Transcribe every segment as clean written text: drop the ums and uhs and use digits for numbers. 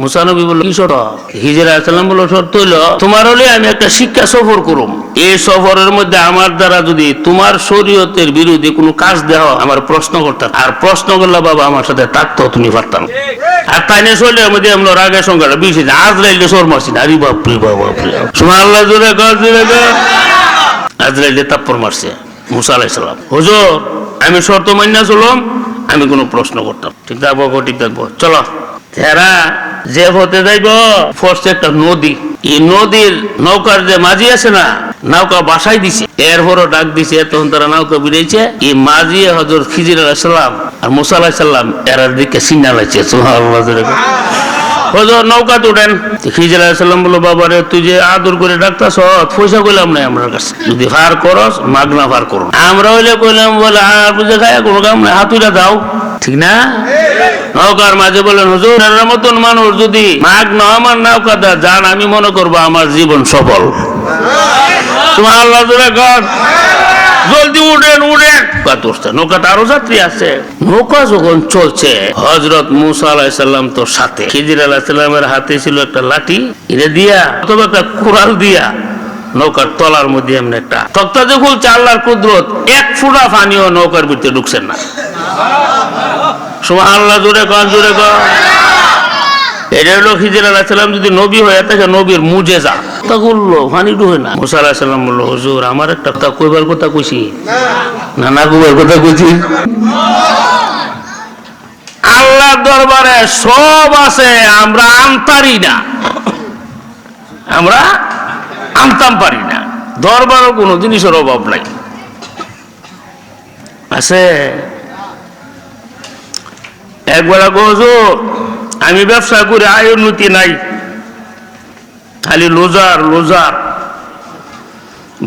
মুসা নবী বলল, কি শর্ত? হিজর আলাইহিস সালাম বলল, শর্ত হইল তোমার হলে আমি একটা শিক্ষা সফর করুম, এই সফরের মধ্যে আমার দ্বারা যদি তোমার শরীয়তের বিরোধী কোনো কাজ দেওয়া আমার প্রশ্ন করতাম, আর প্রশ্ন করলে বাবা আমার সাথে থাকতো তুমি পারতাম। আর তাই না শরীরের মধ্যে আমরা রাগের সংখ্যাটা বেশি, আজরাইলে সর মারছি না, আরে বাপরে বাপরে, সুবহানাল্লাহ জোরে কর জোরে কর। আজরাইলে তাপ্পর মারছে মুসা আলাইহিস সালাম। হুজুর আমি শর্ত মান্য চললাম, আমি কোনো প্রশ্ন করতাম, ঠিক থাকবো ঠিক থাকবো, চলো। এরা যে হতে যাইব ফসছে একটা নদী, এই নদীর নৌকার যে মাঝি আছে না, নৌকা বাসাই দিছে, এরপরও ডাক দিছে, তখন তারা নৌকা বেরিয়েছে, এই মাঝি হযরত খিজির আলাইহিস সালাম আর মুসা আলাইহিস সালাম এর দিকে সিগন্যাল আছে। সুবহানাল্লাহ, হুজুর নৌকা তুলেন। খিজির আলাইহিস সালাম বলল, বাবা রে তুই যে আদর করে ডাকতাছ, পয়সা কইলাম নাই আমার কাছে, যদি ফার করস মাগনা ফার করো, আমরা হইলে কইলাম বলে আর বুঝে খায় কোনো কাম নাই, হাতুইটা দাও, ঠিক না? নৌকার মাঝে বলেন, হুজুর এর মতন মানুষ যদি মাগ না আমার নৌকা দা যান, আমি মনে করবো আমার জীবন সফল। সুবহানাল্লাহ, জলদি উঠেন উঠেন। নৌকাটা আরো যাত্রী আছে। নৌকা যখন চলছে, হযরত মুসা আলাইহিস সালাম তো সাথে, খিজির আলাইহিস সালামের হাতে ছিল একটা লাঠি, এটা দিয়া অথবা একটা কুড়াল দিয়া নৌকার তলার মধ্যে এমন একটা তক্তা যে খুলছে, আল্লাহর কুদরত, এক ফোঁটা পানিও নৌকার ভিতরে ঢুকছেন না। সুবহানাল্লাহ, জোরে কর জোরে কর। এটা হলো খিজির আলাইহিস সালাম যদি নবী হয়ে থাকে, নবীর মুজেজা। তা বললো পানি ঢুকে না। মুসা আলাইহিস সালাম বললো, হুজুর আমার একটা কথা কইবার কথা কইছি না, না কইবার কথা কইছি। আল্লাহর দরবারে সব আছে, আমরা আনতারি না, আমরা আনতাম পারি না। দরবারও কোনো জিনিসের অভাব নাই, আছে। একবার হুজুর আমি ব্যবসা করে আয় উন্নতি নাই, খালি লোজার লোজার,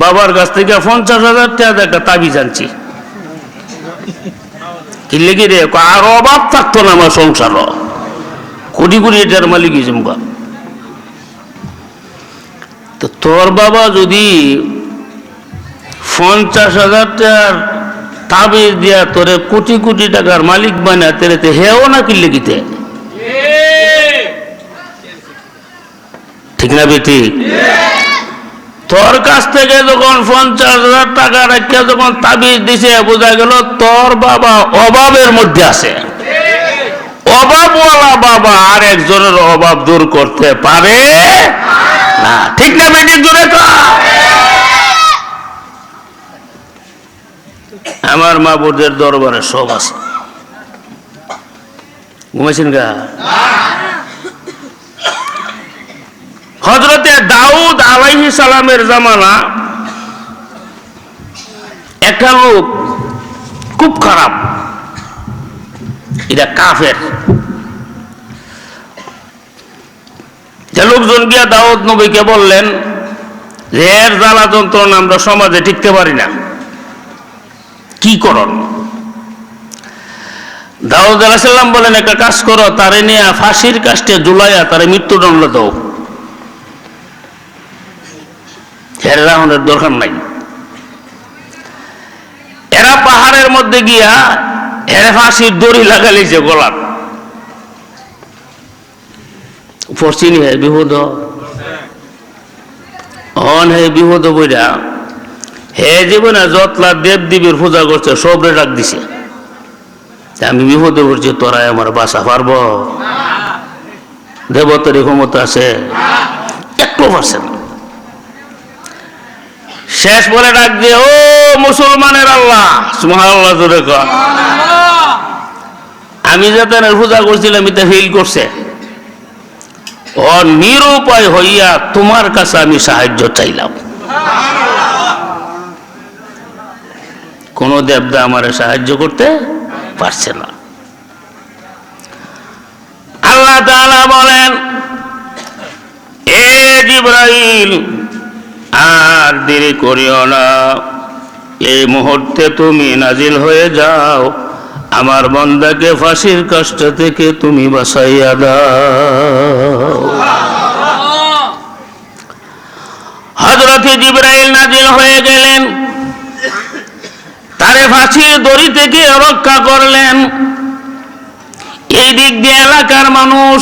বাবার কাছ থেকে 50,000 টাকা একটা তাবিজ আনছি, কি লেগে রে, আর অভাব থাকতো না আমার সংসার, কোটি কোটি এটার মালিক জমবা। তো তোর বাবা যদি 50,000 টাকার তাবিজ দিয়া তোরে কোটি কোটি টাকার মালিক বানা, তেরে হেও না কি লেগিতে, ঠিক না বেটি? তোর কাছ থেকে যখন 50,000 টাকা রাখিয়া যখন তাবিজ দিছে, বোঝা গেল তোর বাবা অভাবের মধ্যে আছে। অভাবওয়ালা বাবা আর একজনের অভাব দূর করতে পারে না, ঠিক না বেটি? জোরে কর। আমার মা বোনদের দরবারে সব আছে। ঘুমাইছেন গা? হযরতে দাউদ আলাইহিস সালামের জামানা একটা লোক খুব খারাপ, এটা কাফের। যে লোকজন গিয়া দাউদ নবীকে বললেন যে এর জ্বালা যন্ত্রণা আমরা সমাজে টিকতে পারি না, কি করন? দাউদ আলাইহিস সালাম বলেন, একটা কাজ করো, তারে নিয়ে ফাঁসির কাস্টে ঝুলাইয়া তারে মৃত্যুদণ্ড দাও, এর রাহনের দরকার নাই। এরা পাহাড়ের মধ্যে গিয়া এর ফাঁসির দড়ি লাগাইছে গলার, পশ্চিনী হে বিহুদ অন হে বিহুদ বইরা হে জীবনে যতলা দেব দেবীর পূজা করছে সবরে ডাক দিছে, আমি বিপদে পড়ছি, তোরা আমার বাসা পারব? দেবতার ক্ষমতা আছে? একটু পারছে না। শেষ পরে ডাক দিয়ে, ও মুসলমানের আল্লাহ, সুবহানাল্লাহ জোরে কর, আমি যাতে পূজা করছিলাম এটা ফেল করছে, ও নিরুপায় হইয়া তোমার কাছে আমি সাহায্য চাইলাম, কোন দেবতা আমার সাহায্য করতে পারছে না। আল্লাহ তাআলা বলেন, এ জিবরাইল আর দেরি করিও না, এই মুহূর্তে তুমি নাজিল হয়ে যাও, আমার বান্দাকে ফাঁসির কষ্ট থেকে তুমি বাঁচাইয়া দাও। হযরত জিবরাইল নাজিল হয়ে গেলেন, তারে ফাঁসির দড়ি থেকে রক্ষা করলেন। এই দিক দিয়ে এলাকার মানুষ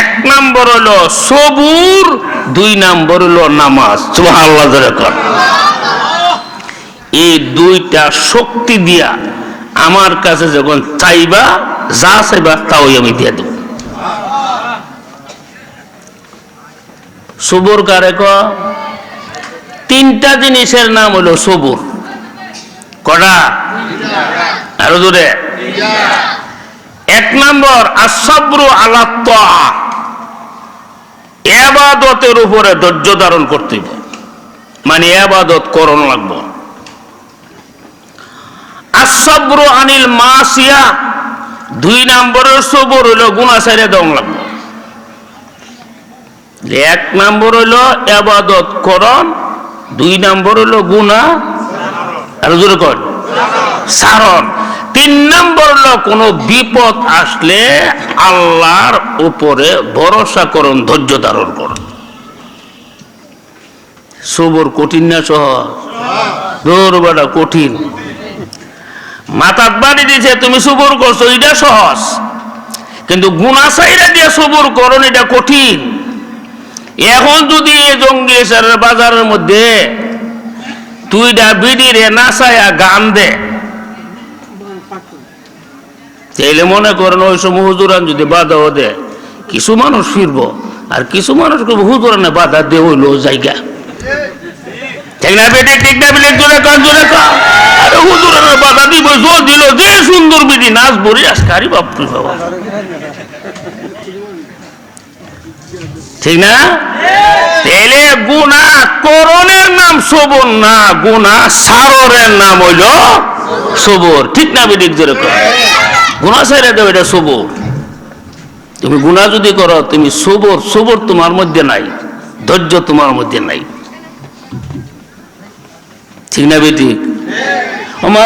এক নম্বর হলো সবুর, দুই নম্বর হলো নামাজ। সুবহানাল্লাহ জোরে কর। এই দুইটা শক্তি দিয়া আমার কাছে যখন চাইবা, যা চাইবা তাই আমি দিয়ে দেব। সবুর কারে কয়? তিনটা জিনিসের নাম হলো সবুর। কটা? আরো জোরে। এক নম্বর আসসাবরু আলা তাআ, ইবাদতের উপরে ধৈর্য ধারণ করতে হবে, মানে ইবাদত করণ লাগবে। আসসাবরু আনিল মাসিয়া, দুই নম্বরের সবর হইল গুনাহ ছেড়ে দেওয়া লাগবে। এক নম্বর হইল ইবাদত করণ, দুই নম্বর হইল গুনাহ আর জোরে কর সারণ। তিন নম্বর হলো কোনো বিপদ আসলে আল্লাহর উপরে ভরসা করুন, ধৈর্য ধারণ করুন। সবর কঠিন না সহজ? দৌড়বাটা কঠিন। মাথার বাড়ি দিয়েছে তুমি সবর করছো, এটা সহজ, কিন্তু গুনাহ ছাইরা দিয়ে সবর করুন এটা কঠিন। এখন যদি জঙ্গি বাজারের মধ্যে তুইটা বিড়িরে নাচায়া গান দে, তাইলে মনে করেন ওই সময় হুজুরান যদি বাধাও দে, কিছু মানুষ ফিরবো, আর কিছু মানুষ হুজুরানে বাধা দে হইল জায়গা। ঠিক না বেটি? ঠিক না বেটি? জোরে কান, জোরে কান। আরে হুজুরানে বাধা দিব, জোর দিল, যে সুন্দর বিড়ি নাচ বলি আজকারি বাপরি বাবা। ঠিক না? তাইলে গুনাহ করণের নাম সবর না, গুনাহ সারণের নাম হইল সবর। ঠিক না বেটি? জোরে কান। গুনাহ ছেড়ে দাও, এটা সবর। তুমি গুনাহ যদি করো, তুমি সবর, সবর তোমার মধ্যে নাই, ধৈর্য তোমার মধ্যে নাই। ঠিক না বেটি?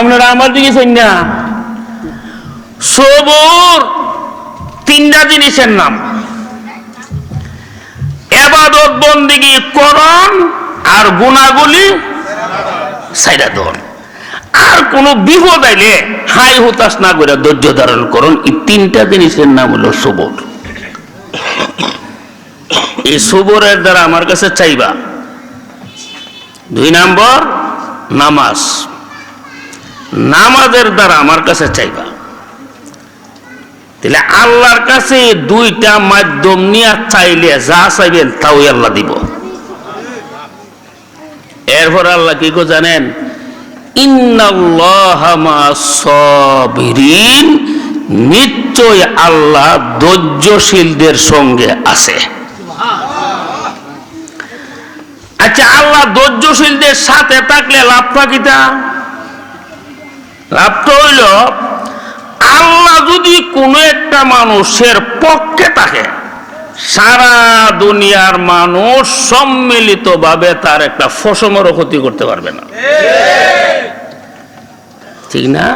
আপনারা আমার দিকে চাই না। সবর তিনটা জিনিসের নাম, ইবাদত বন্দেগী করণ, আর গুনাহগুলি ছাইরা দাও। আর কোন বিপদ আইলে হাই হতাশ না করে ধৈর্য ধারণ করুন। এই তিনটা জিনিসের নাম হলো সবর। এই সবরের দ্বারা আমার কাছে চাইবা। দুই নম্বর নামাজ, নামাজের দ্বারা আমার কাছে চাইবা। তাহলে আল্লাহর কাছে দুইটা মাধ্যম নিয়ে চাইলে যা চাইবেন তাও আল্লাহ দিব। এরপর আল্লাহ কি করে জানেন? ইন্নাল্লাহা মা'আস সাবিরিন, নিশ্চয় আল্লাহ ধৈর্যশীলদের সঙ্গে আছে। আচ্ছা, আল্লাহ ধৈর্যশীলদের সাথে থাকলে লাভটা কিটা? লাভটা হইল আল্লাহ যদি কোনো একটা মানুষের পক্ষে থাকে, সারা দুনিয়ার মানুষ সম্মিলিত ভাবে তার একটা ফসমেরও ক্ষতি করতে পারবে না। ঠিক না?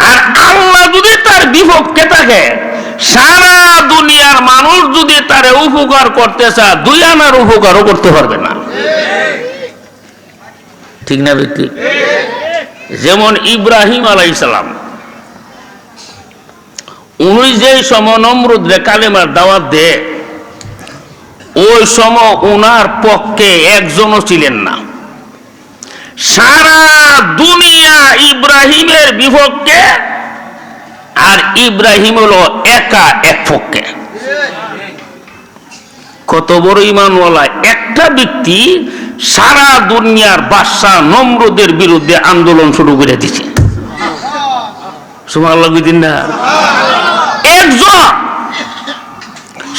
আর আল্লাহ যদি তার বিপক্ষে থাকে, সারা দুনিয়ার মানুষ যদি তার উপকার করতে চায়, দুই আনার উপকারও করতে পারবে না। ঠিক না ব্যক্তি? যেমন ইব্রাহিম আলাইহিস সালাম, উনি যে সময় নমরুদরে কালেমার দাওয়াত দে, ওই সময় উনার পক্ষে একজনও ছিলেন না। সারা দুনিয়া ইব্রাহিমের বিপক্ষে, আর ইব্রাহিম হলো একা এক পক্ষে। কত বড় ইমানওয়ালা একটা ব্যক্তি সারা দুনিয়ার বাদশাহ নমরুদের বিরুদ্ধে আন্দোলন শুরু করে দিছে। সুবহানাল্লাহ বুঝিন না? একজন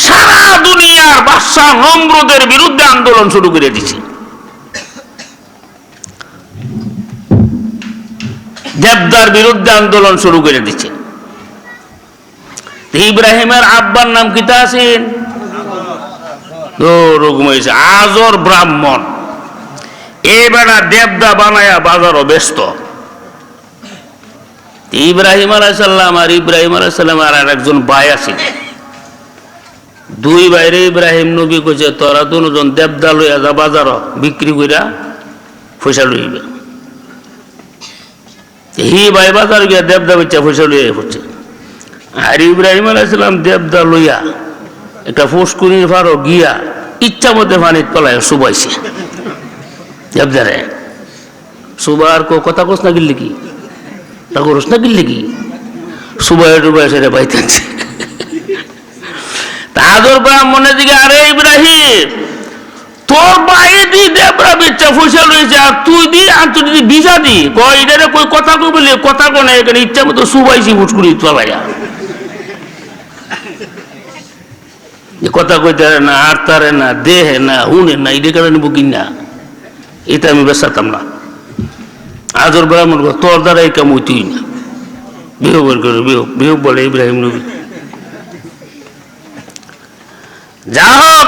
সারা দুনিয়ার বাদশাহ নমরুদের বিরুদ্ধে আন্দোলন শুরু করে দিছে। দেবদার বিরুদ্ধে আন্দোলন শুরু করে দিচ্ছে। ইব্রাহিমের আব্বার নাম কিতা আছেন? আজর ব্রাহ্মণ। এবারে দেবদা বানায়া বাজারও ব্যস্ত। ইব্রাহিম আলাইহিস সালাম আর ইব্রাহিম আলাইহিস সালাম আর একজন ভাই আছে, দুই ভাইরে ইব্রাহিম নবী কইছে তোরা দুজন দেবদা লইয়া যা বাজার বিক্রি কইরা পয়সা লইবে। হি ভাই বাজার গিয়া দেবদা বেচা পয়সা লইয়া পড়ছে। আর ইব্রাহিম আলাইহিস সালাম দেবদা লইয়া একটা ফুসকুনির ফারো গিয়া ইচ্ছা মধ্যে পানি তলায় শুবাইছে দেবদারে সুবার কথা কোস না গিল্লি কি তা করস না গিল্লি কি সুবাই ডুবাই সেটা পাইতেছে তাদের ব্রাহ্মণের দিকে আরে ইব্রাহিম তোর বাইরে দি দেবরা বেচা পয়সা রয়েছে আর তুই দি আর তুই যদি ভিসা দি কই এটা কই কথা কই বলি কথা কোনে এখানে ইচ্ছা মতো সুবাইছি ফুসকুনি তলাইয়া কথা কইতে না আর তারে না দেহে না হুনে না এটা কারণে বুকিং না এটা আমি বেসাতাম না আজর ব্রাহ্মণ তোর দ্বারা এই কাম হইতেই না বিহবের করে বিহব বলে ইব্রাহিম নবী যা হোক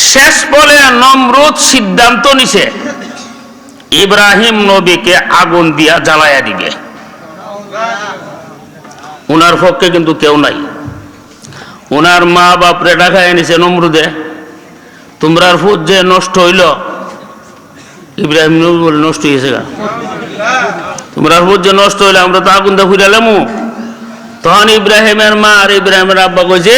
শেষ বলে নমরুদ সিদ্ধান্ত নিছে ইব্রাহিম নবীকে আগুন দিয়া জ্বালাইয়া দিবে উনার পক্ষে কিন্তু কেউ নাই ওনার মা বাপরে ডাকায় নিছে নমরুদে তোমরা ফুট যে নষ্ট হইল ইব্রাহিম নবী বলে নষ্ট হয়েছে গা তোমরা ফুট যে নষ্ট হইলে আমরা তো আগুন দিয়ে ফুরালামু তখন ইব্রাহিমের মা আর ইব্রাহিমের আব্বা কইছে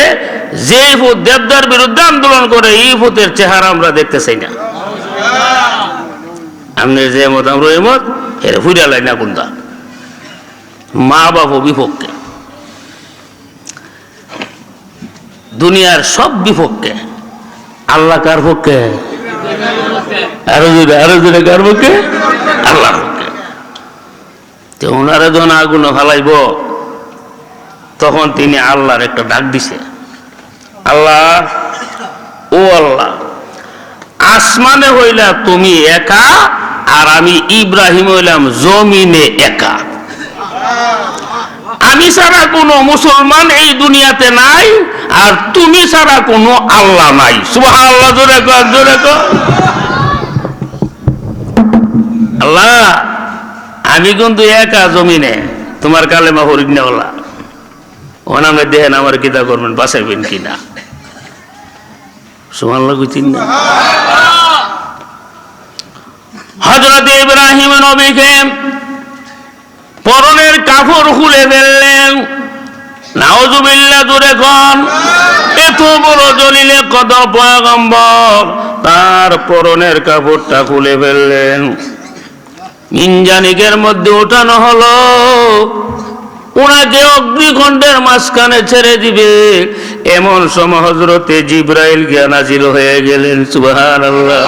যে ফুট দেবদার বিরুদ্ধে আন্দোলন করে এই ফুটের চেহারা আমরা দেখতে চাই না আপনি যে মত আমরা এই মত এর ফুরালাই না কোনটা মা বাপ বিপক্ষে দুনিয়ার সব বিপক্ষে আল্লাহ কার পক্ষে আরো জোরে কার পক্ষে আল্লাহর পক্ষে তো ওনারা যখন আগুন ফালাইব তখন তিনি আল্লাহর একটা ডাক দিছে আল্লাহ ও আল্লাহ আসমানে হইলা তুমি একা আর আমি ইব্রাহিম হইলাম জমিনে একা আমি ছাড়া কোনো মুসলমান এই দুনিয়াতে নাই আর তুমি ছাড়া কোনো আল্লাহ নাই সুবহানাল্লাহ জোরে কর আল্লাহ আমি কিন্তু একা জমিনে তোমার কালেমা হরিক নেওয়ালা ও নামে দেখেন আমার কিতা করবেন বাঁচাইবেন কিনা সুবহানাল্লাহ কইছেন না হযরত ইব্রাহিম নবীকে পরনের কাপড় খুলে ফেললেন নাউজুবিল্লাহ জোরে কোন এত বড় জলিলে কদর পয়গম্বর তার পরনের কাপড়টা খুলে ফেললেন মিনজানিকের মধ্যে ওঠানো হলো ওনাকে অগ্নিকুণ্ডের মাঝখানে ছেড়ে দিবে এমন সময় হযরতে জিবরাইল গিয়া নাজিল হয়ে গেলেন সুবহানাল্লাহ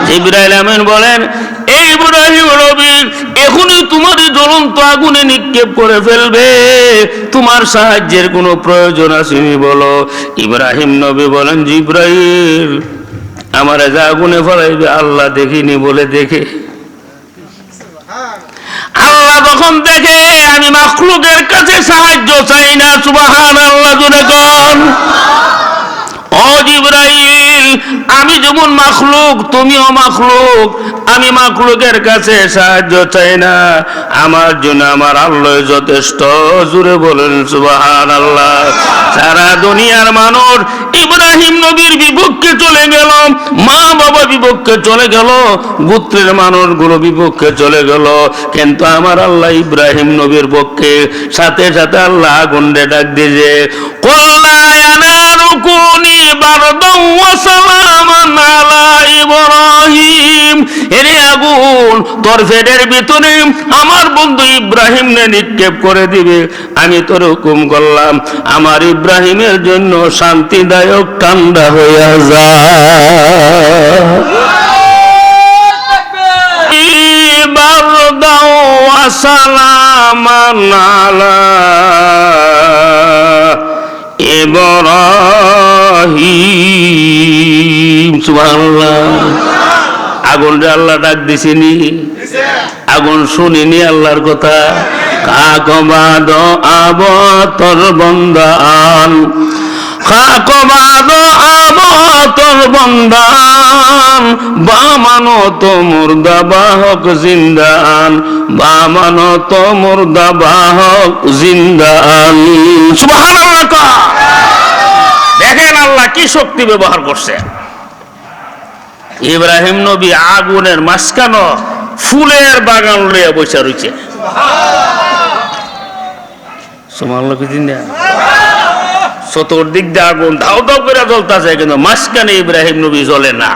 জিবরাইল আমিন বলেন এই ইব্রাহিম নবী এখনই তোমার জ্বলন্ত আগুনে নিক্ষেপ করে ফেলবে তোমার সাহায্যের কোনো প্রয়োজন আসেনি বলো ইব্রাহিম নবী বলেন জিবরাইল আমারে যা আগুনে ফেলাইবে আল্লাহ দেখিনি বলে দেখে আল্লাহ যখন দেখে আমি মাখলুকের কাছে সাহায্য চাই না সুবহানাল্লাহ জোরে কোন ও জিবরাইল আমি যেমন মাখলুক তুমিও মাখলুক আমি মাখলুকের কাছে সাহায্য চাই না আমার জন্য আমার আল্লাহ যথেষ্ট জোরে বলেন সুবহানাল্লাহ সারা দুনিয়ার মানুষ ইব্রাহিম নবীর বিপক্ষে চলে গেল মা বাবা বিপক্ষে চলে গেল গোত্রের মানুষগুলো বিপক্ষে চলে গেল কিন্তু আমার আল্লাহ ইব্রাহিম নবীর পক্ষে সাথে সাথে আল্লাহ আগুনে ডাক দিয়েছে কুলনা ইয়া নারু কুনি বারদান ওয়া সালামান আলা ইব্রাহিম এরে আগুন তোর পেটের ভিতরে আমার বন্ধু ইব্রাহিম নে নিক্ষেপ করে দিবে আমি তোর হুকুম করলাম আমার ইব্রাহিমের জন্য শান্তিদায়ক ঠান্ডা হয়ে যায় বারদান ওয়া সালামান আলা ইব্রাহিম সুবহানাল্লাহ আগুন আল্লাহ ডাক দিছেনি আগুন শুনিনি আল্লাহর কথা কাকবাদ আব তোর বন্দান কাকবাদ আব তোর বন্দান বামানো তো মুর্দা বাহক জিন্দান বামানো তো মুর্দা বাহক জিন্দান সুবহানাল্লাহ দেখেন আল্লাহ কি শক্তি ব্যবহার করছে ইব্রাহিম নবী আগুনের মাঝখানে ফুলের বাগান লইয়া বসে রয়েছে সুবহানাল্লাহ চতুর্দিক দিয়ে আগুন দাও দাও করে জ্বলতেছে, কিন্তু মাঝখানে ইব্রাহিম নবী জ্বলে না।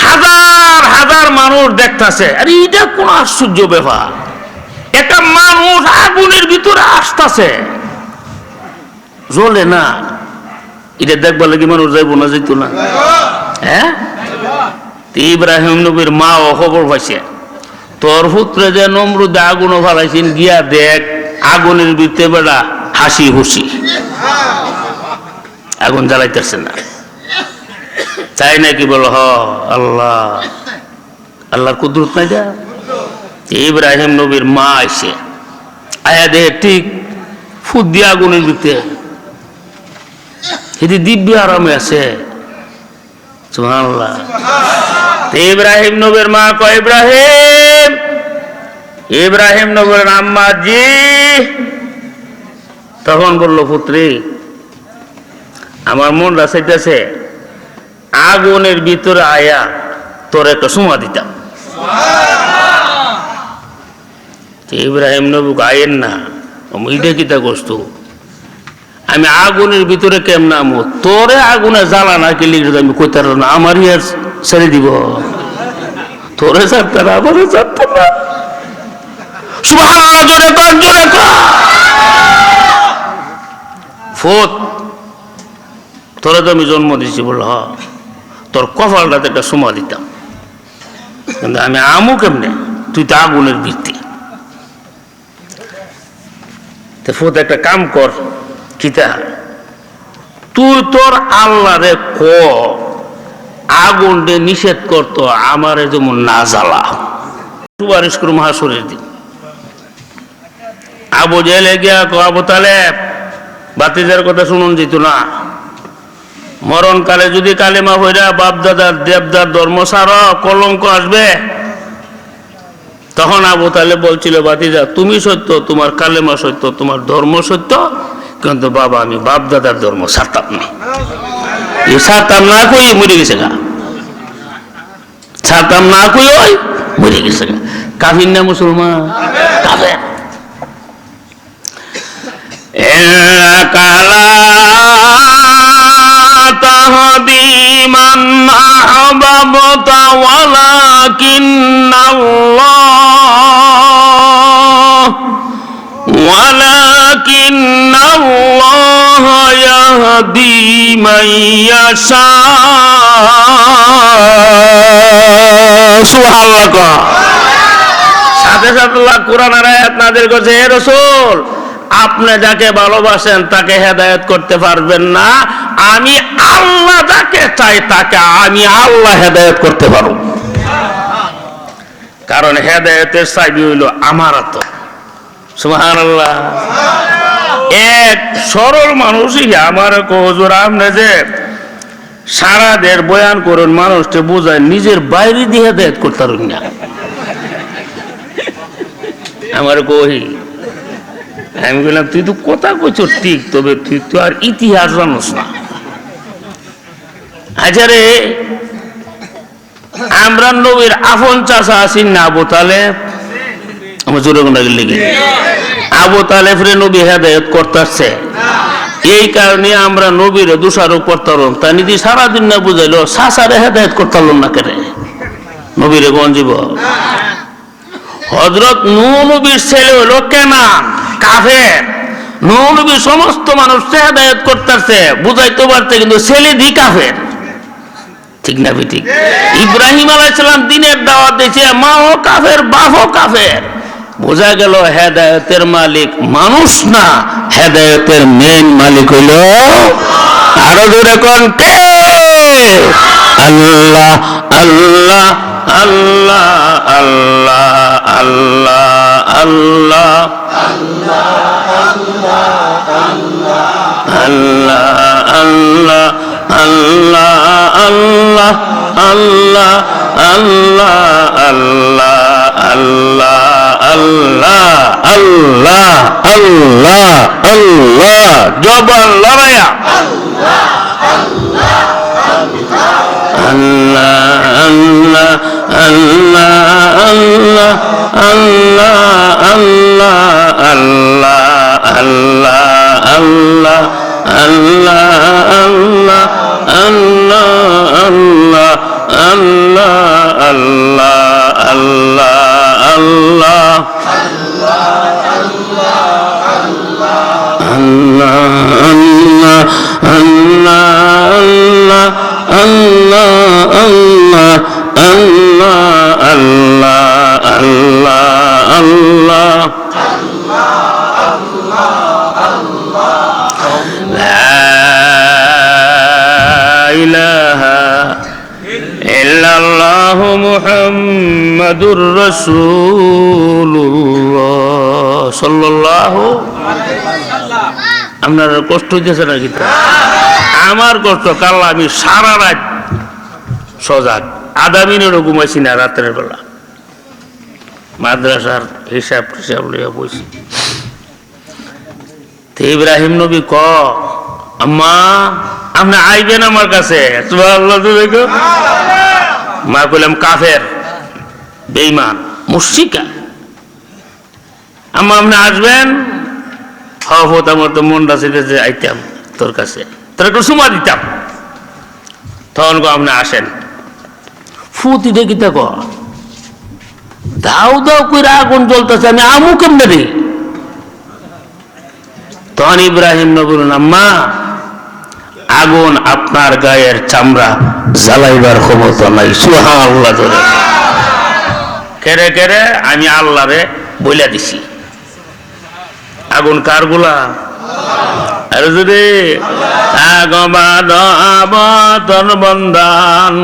হাজার হাজার মানুষ দেখতেছে, আরে এটা কোন আশ্চর্য ব্যাপার, একটা মানুষ আগুনের ভিতরে আসতেছে, জ্বলে না। এটা দেখবার লাগি মানুষ যাইব না, যেত না? হ্যাঁ, ইব্রাহিম নবীর মা ও খবর পাইছে, তোর পুত্রে যে নমরুদে আগুনও ফালাইছেন, গিয়া দেখ আগুনের ভিতরে বেড়া হাসি হুসি, আগুন জ্বালাইতেছে না। তাই নাকি বলো? হ, আল্লাহ, আল্লাহর কুদরত নাই যা। ইব্রাহিম নবীর মা আইসে, আয়া দেহে ঠিক ফুট দিয়ে আগুনের ভিতরে, এটি দিব্য আরামে আছে। সুবহানাল্লাহ। ইব্রাহিম নবীর মা কয়, ইব্রাহিম, ইব্রাহিম নবীর আম্মা জি। তখন বললো, পুত্রী, আমার মনটা চাইতেছে আগুনের ভিতরে আয়া তোর একটা সুমা দিতাম। ইব্রাহিম নবী আয়েন না, এটা কিতা করতো, আমি আগুনের ভিতরে কেমন আমো, তোরে আগুনে জ্বালা না কি লিখে আমি কইতার না, আমার ইয়ার ছেড়ে দিব, তোরে ছাড়তে না, আমারে ছাড়তে না। সুবহানাল্লাহ, জোরে কর, জোরে কর। ফুত, তোরে তো আমি জন্ম দিয়েছি, বলল হ, তোর কপালটাতে একটা সুমা দিতাম, কিন্তু আমি আমু কেমনে, তুই তো আগুনের ভিত্তি। ফুত, একটা কাম কর, কিতা, তুই তোর আল্লাহরে ক আগুন দে নিষেধ করতো, আমারে যেমন না জ্বালা, সুপারিশ করু মহাসুরের দিন। আবু জেলে গিয়া ক, আবু তালেব, বাতিজার কথা শুনুন যেত না, মরণকালে যদি কালেমা হইরা বাপদাদার দেবদার ধর্ম সার, কলঙ্ক আসবে। তখন আবু তালেব বলছিল, বাতিজা তুমি সত্য, তোমার কালেমা সত্য, তোমার ধর্ম সত্য, কিন্তু বাবা আমি বাপ দাদার ধর্ম ছাড়তাম না। এই ছাড়তাম না কই মরে গেছে গা, ছাড়তাম না কই ওই মরে গেছে গা। কাফির না মুসলমান? কাফের। কালা তাহদি মান আহবাবতা ولكن الله يهدي من يشاء। সুবহানাল্লাহ। সাথে সাথে আল্লাহ কোরআনের আয়াত নাযিল করেছে, হে রাসূল, আপনি যাকে ভালোবাসেন তাকে হেদায়েত করতে পারবেন না, আমি আল্লাহ যাকে চাই তাকে আমি আল্লাহ হেদায়েত করতে পারব। কারণ হেদায়েতের চাবি হইল আমার হাতে। সুবহানাল্লাহ। এক সরল মানুষই আমার হুজুর, আপনি যে সারা দেড় বয়ান করুন, মানুষকে বোঝায়, নিজের বাইরে দিয়ে হেদায়েত করতে পারুন না। আমার কহি, আমি বললাম, তুই তো কথা কইছ ঠিক, তবে তুই তো আর ইতিহাস জানোস না। আচ্ছা রে, আমরা নবীর আফন চাচা আছি না আবু তালেব, আমার জোরে কোন লেগে আবু তালেব রে নবী হেদায়েত করতেছে, এই কারণে আমরা নবীর দোষারোপ করতাম। তা নিদি সারাদিন না বুঝাইলো, চাচারে হেদায়েত করতাম না কেন, নবীরে গঞ্জিব। হযরত নূহ নবীর ছেলে হলো কেনান, কাফের। নূহ নবী সমস্ত মানুষকে হেদায়েত করতেছে, বুঝাইতে পারতে, কিন্তু ছেলে দি কাফের। ঠিক না ঠিক? ইব্রাহিম আলাইহিস সালাম দিনের দাওয়াত দিয়েছে, মাও কাফের, বাপও কাফের। বোঝা গেল হেদায়েতের মালিক মানুষ না, হেদায়েতের মেইন মালিক হইল, আরো জোরে কোন, কে? আল্লাহ আল্লাহ আল্লাহ আল্লাহ আল্লাহ আল্লাহ আল্লাহ আল্লাহ আল্লাহ আল্লাহ আল্লাহ আল্লাহ আল্লাহ আল্লাহ আল্লাহ আল্লাহ জবান লড়াইয়া আল্লাহ আল্লাহ আল্লাহ আল্লাহ আল্লাহ আল্লাহ আল্লাহ আল্লাহ আল্লাহ আল্লাহ আল্লাহ আল্লাহ আল্লাহ মুহাম্মাদুর রাসূলুল্লাহ সাল্লাল্লাহু আপনার কষ্ট হইতেছে নাকি? আমার কষ্ট, কাল আমি সারা রাত সজাগ, আধা মিনিটও ঘুমাইছি না রাতের বেলা, মাদ্রাসার হিসাব টিসাব লইয়া বইছি। ইব্রাহিম নবী ক আম্মা আপনি আইবেন আমার কাছে? মা কইলাম কাফের, বেঈমান, মুশরিকা। আম্মা আপনি আসবেন? হত আমার তো মনটা চেয়েছে আইতাম তোর কাছে, তোর একটু সুমা দিতাম। তখন আপনি আসেন। ফুতি দেখি ক দাও দাও করে আগুন জ্বলতেছে, আমি আমু কেমনে রে? তখন ইব্রাহিম নবী বললেন আম্মা আগুন আপনার গায়ের চামড়া জ্বালাইবার ক্ষমতা নাই। সুবহানাল্লাহ। কেড়ে কেড়ে আমি আল্লাহরে বইলা দিছি। আগুন কার গুলা? আর যদি আগবাদ আবতন বন্দান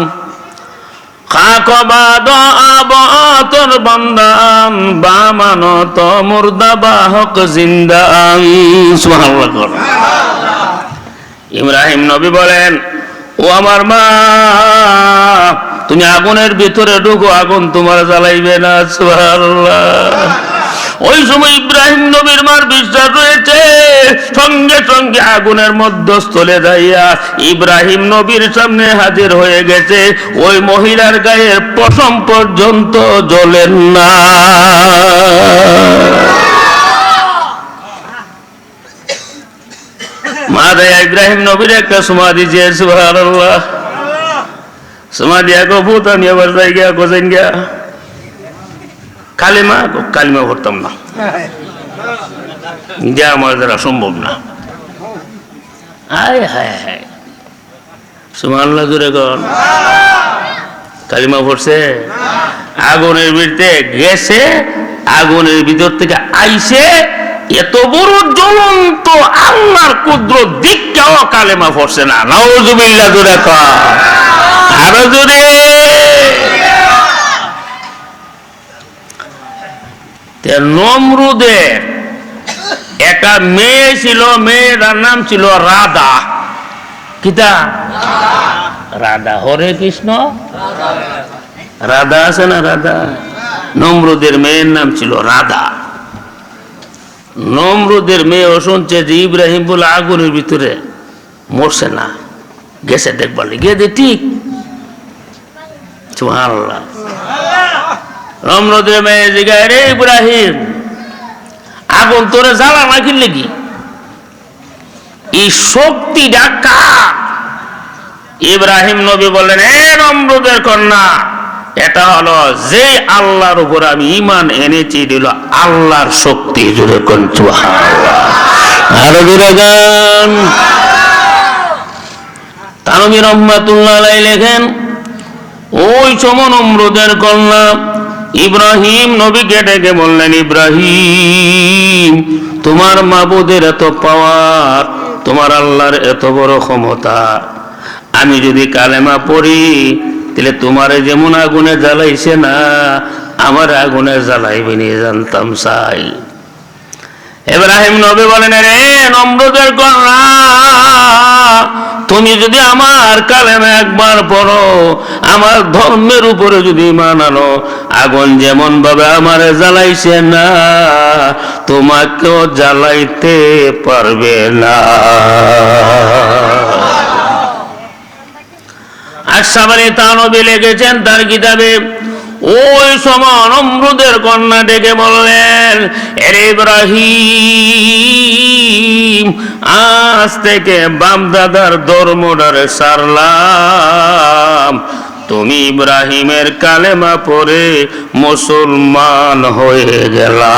খাকবাদ আবতন বন্দান বামানত মুর্দা বাহক জিন্দান। সুবহানাল্লাহ। ইব্রাহিম নবী বলেন ও আমার মা তুমি আগুনের ভিতরে ঢুকো, আগুন তোমার জ্বালাইবে না। সুবহানাল্লাহ। ওই সময় ইব্রাহিম নবীর মার বিশ্বাস রয়েছে, সঙ্গে সঙ্গে আগুনের মধ্যস্থলে যাইয়া ইব্রাহিম নবীর সামনে হাজির হয়ে গেছে। ওই মহিলার গায়ের পশম পর্যন্ত জ্বলেন না। মা দেয়া ইব্রাহিম নবীর একটা সমাধি যে। সুবহানাল্লাহ। সমাধি আগো ভূত আমি আবার যাই গিয়া গোজেন গিয়া কালিমা কালিমা ভরতাম না, যা আমার দ্বারা সম্ভব না। আয় হায় হায়, সুবহানাল্লাহ জোরে কর। কালিমা ভরছে, আগুনের ভিতরে গেছে, আগুনের ভিতর থেকে আইছে, এত বড় জ্বলন্ত আল্লাহর কুদরত দিকটাও কালেমা পড়ছে না। নাউযুবিল্লাহ জোরে কর, আরো জোরে। নমরুদের একটা মেয়ে ছিল, মেয়েটার নাম ছিল রাধা। কিতা? রাধা। হরে কৃষ্ণ। রাধা আছে না? রাধা। নমরুদের মেয়ের নাম ছিল রাধা। নমরুদের মেয়ে শুনছে যে ইব্রাহিম বলে আগুনের ভিতরে মরছে না, গেছে দেখবার গিয়ে দে ঠিক। সুবহানাল্লাহ। নমরুদের মেয়ে জিগায় রে ইব্রাহিম আগুন তোরে জ্বালা না কিনলে কি? এই শক্তিটা কার? ইব্রাহিম নবী বললেন এ নমরুদের কন্যা, এটা হলো যে আল্লাহর উপর আমি ঈমান এনেছি, দিল আল্লাহর শক্তি। জুড়ে কোন সুবহানাল্লাহ, আরো জুড়ে গান। তানবী রাহমাতুল্লাহ আলাইহি লেখেন ওই সময় নমরুদের কন্যা ইব্রাহিম নবীকে ডেকে বললেন ইব্রাহিম তোমার মাবুদের এত পাওয়ার, তোমার আল্লাহর এত বড় ক্ষমতা, আমি যদি কালেমা পড়ি তাহলে তোমারে যেমন আগুনে জ্বালাইছে না আমার আগুনে জ্বালাইবে নি জানতাম চাই। ইব্রাহিম নবী বলেন রে নমরুদের কন্যা, তুমি যদি আমার কালেমা একবার পড়ো, আমার ধর্মের উপরে যদি ঈমান আনো, আগুন যেমন ভাবে আমারে জ্বালাইছে না তোমাকেও জ্বালাইতে পারবে না। আশরাফী থানভী লিখেছেন তার কিতাবে, ওই সময় নমরুদের কন্যা ডেকে বললেন এরে ইব্রাহিম আজ আজ থেকে বাপ দাদার ধর্মটারে সারলাম, তুমি ইব্রাহিমের কালেমা পড়ে মুসলমান হয়ে গেলা।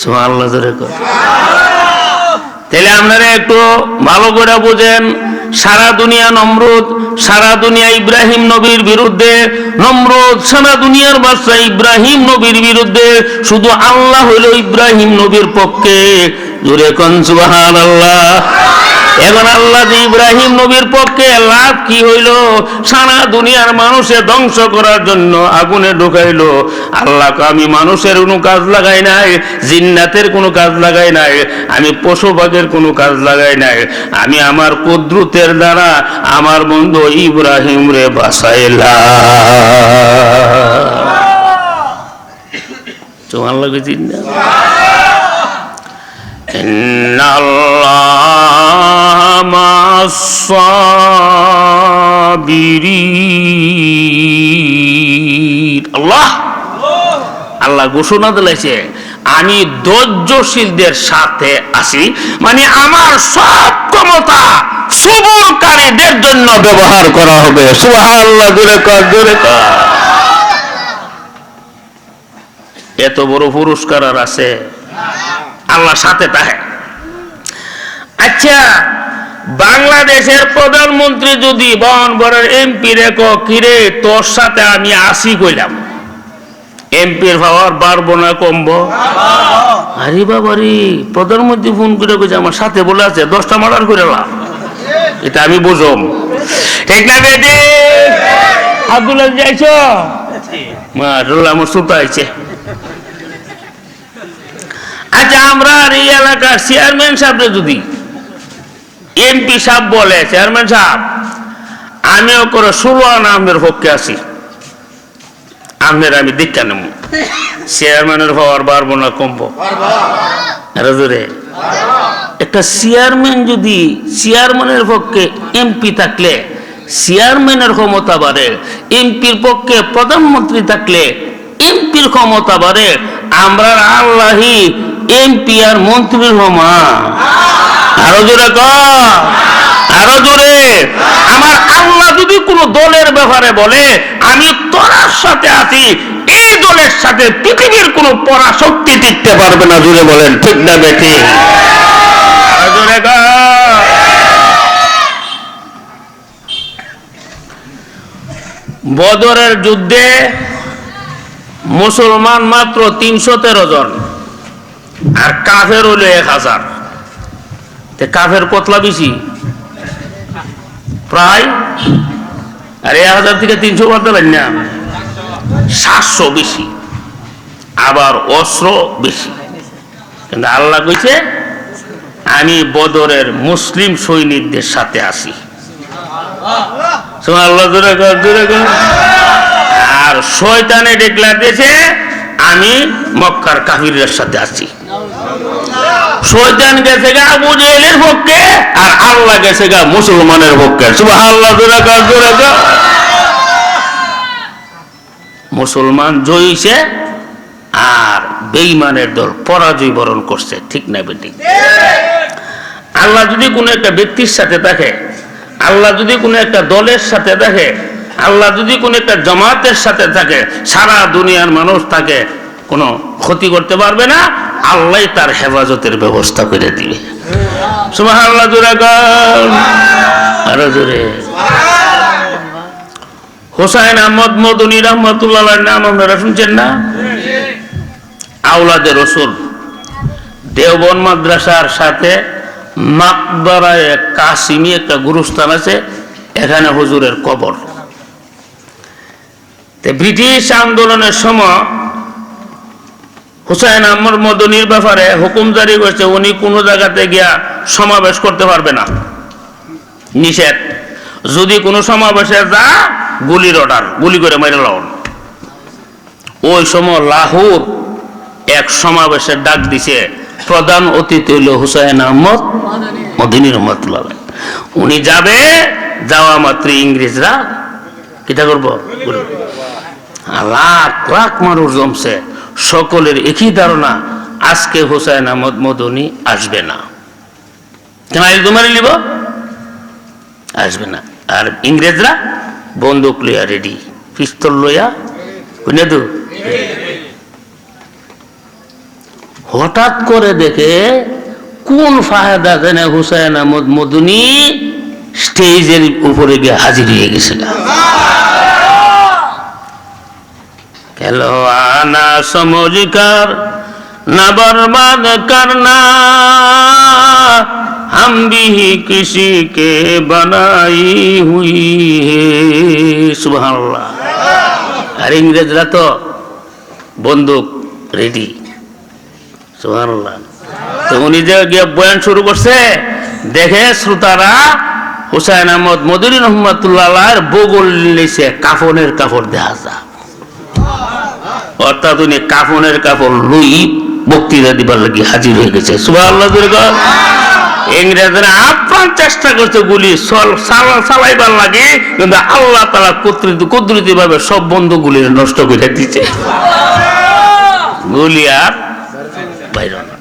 সুবহানাল্লাহ জোরে কর। তাহলে আপনারা একটু ভালো করে বুঝেন, সারা দুনিয়া নমরুদ, সারা দুনিয়া ইব্রাহিম নবীর বিরুদ্ধে, নমরুদ সারা দুনিয়ার বাদশা ইব্রাহিম নবীর বিরুদ্ধে, শুধু আল্লাহ হইল ইব্রাহিম নবীর পক্ষে। জোরে কোন সুবহানাল্লাহ। এখন আল্লাহ যে ইব্রাহিম নবীর পক্ষে, লাভ কি হইল? সারা দুনিয়ার মানুষের ধ্বংস করার জন্য আগুনে ঢুকাইলো। আল্লাহকে আমি মানুষের কোনো কাজ লাগাই নাই, জিন্নাতের কোনো কাজ লাগাই নাই, আমি পশু পাখির কোনো কাজ লাগাই নাই, আমি আমার কুদরতের দ্বারা আমার বন্ধু ইব্রাহিম রে বাঁচাইলাম। তোমার লাগে চিন্তা আল্লাহ ঘোষণা দিয়েছে, আমি ধৈর্যশীলদের সাথে আছি, মানে আমার সব ক্ষমতা সবরকারীদের জন্য ব্যবহার করা হবে। সুবহানাল্লাহ জোরে কর, জোরে কর। এত বড় পুরস্কার আর আছে? আল্লাহ সাথে তাহে। আচ্ছা, বাংলাদেশের প্রধানমন্ত্রী যদি বহনবরের এমপি রেখো, কিরে তোর সাথে আমি আসি কইলাম, এমপির পাওয়ার বাড়বো না কমবো? আরে বাবারি, প্রধানমন্ত্রী ফোন করে কইছে আমার সাথে বলে আছে 10টা মার্ডার করে লাভ, এটা আমি বুঝম, ঠিক না বেটি? আব্দুল্লাহ যাইছ মারুল্লাহ আমার সুতা আইছে। আচ্ছা, আমরা এই এলাকার চেয়ারম্যান সাহেব যদি এমপি সাহেব বলে, চেয়ারম্যান সাহেব আমিও করে 16 আনা আমের পক্ষে আছি, আমের আমি দীক্ষা নেব, চেয়ারম্যানের পাওয়ার বাড়বো না কমবো? একটা চেয়ারম্যান যদি, চেয়ারম্যানের পক্ষে এমপি থাকলে চেয়ারম্যানের ক্ষমতা বাড়ে, এমপির পক্ষে প্রধানমন্ত্রী থাকলে এমপির ক্ষমতা বাড়ে। আমরা আল্লাহি এমপি আর মন্ত্রীর সমান। আরো জোরে কর, আরো জোরে। আমার আল্লাহ যদি কোনো দলের ব্যাপারে বলে আমি তোরার সাথে আছি, এই দলের সাথে পৃথিবীর কোনো পরাশক্তি টিকতে পারবে না। জোরে বলেন, ঠিক না বেঠি? আরো জোরে কর। বদরের যুদ্ধে মুসলমান মাত্র 313 জন, আর কাফের হলো 1000। কাফের কতলা বেশি? প্রায়, আর 1000 থেকে 300 বাড়তে পারি না, 700 বেশি, আবার অস্ত্র বেশি। কিন্তু আল্লাহ কইছে আমি বদরের মুসলিম সৈনিকদের সাথে আছি। আল্লাহ জোরে কর, জোরে কর। আর শয়তানে ডিক্লেয়ার দিয়েছে আমি মক্কার কাফিরদের সাথে আছি। শয়তান গেছে গা আবু জেহেলের পক্ষে, আর আল্লাহ গেছে গা মুসলমানের পক্ষে। সুবহানাল্লাহ জোরে কর, জোরে কর। মুসলমান জয় হইছে, আর বেঈমানের দল পরাজয় বরণ করছে, ঠিক না বেটি? আল্লাহ যদি কোনো একটা ব্যক্তির সাথে থাকে, আল্লাহ যদি কোনো একটা দলের সাথে থাকে, আল্লাহ যদি কোনো একটা জামাতের সাথে থাকে, সারা দুনিয়ার মানুষ তাকে কোনো ক্ষতি করতে পারবে না, আল্লাহ তার হেফাজতের ব্যবস্থা করে দিবে। সুবহানাল্লাহ জোরে কর, আরো জোরে। হোসাইন আহমদ মদনী রাহমাতুল্লাহ আলাইহির নাম আপনারা শুনছেন না? আওলাদে রসুল। দেওবন্দ মাদ্রাসার সাথে মাকবারায়ে কাসিমি একটা গুরুস্থান আছে, এখানে হুজুরের কবর। ব্রিটিশ আন্দোলনের সময় হুসাইন আহমদ মদনীর ব্যাপারে হুকুম জারি করেছে, উনি কোনো জায়গাতে গিয়া সমাবেশ করতে পারবে না, নিষেধ। যদি কোনো সমাবেশে যা, গুলির অর্ডার, গুলি করে মেরে লাউন। ওই সময় লাহোর এক সমাবেশের ডাক দিছে, প্রধান অতিথি হইল হুসাইন আহমদ মদনী রহমাতুল্লাহ। উনি যাবে, যাওয়া মাত্র ইংরেজরা কিটা করব, লাখ লাখ মানুষ জমছে, সকলের একই ধারণা আজকে হুসাইন আহমদ মদনী আসবে না। কেন তোমারই লিব আসবে না। আর ইংরেজরা বন্দুক লইয়া রেডি, পিস্তল লইয়া বুঝলে তো। হঠাৎ করে দেখে কোন ফায়দা জানে হুসাইন আহমদ মদনী স্টেজের উপরে গিয়ে হাজির হয়ে গেছে। कहलो आना समझकर न बर्बाद करना, हम भी किसी के बनाई हुई है। सुबहानाल्लाह। আর ইংরেজরা তো বন্দুক রেডি। সুবহানাল্লাহ। তো উনি যে গিয়ে বয়ান শুরু করছে, দেখে শ্রোতারা হুসাইন আহমদ মদনী রহমাতুল্লাহ আলাইহির বগল নিয়েছে, কাফনের কাপড় দেখা যায়। অর্থাৎ উনি কাফনের কাপড় লুই বক্তৃতা দিবার লাগি হাজির হয়ে গেছে। সুবহানাল্লাহ। ইংরেজরা আপ্রাণ চেষ্টা করছে গুলি চালাইবার লাগে, কিন্তু আল্লাহ তাআলা কুদরতি ভাবে সব বন্দুকগুলি নষ্ট করে দিচ্ছে, গুলি আর বাইর না।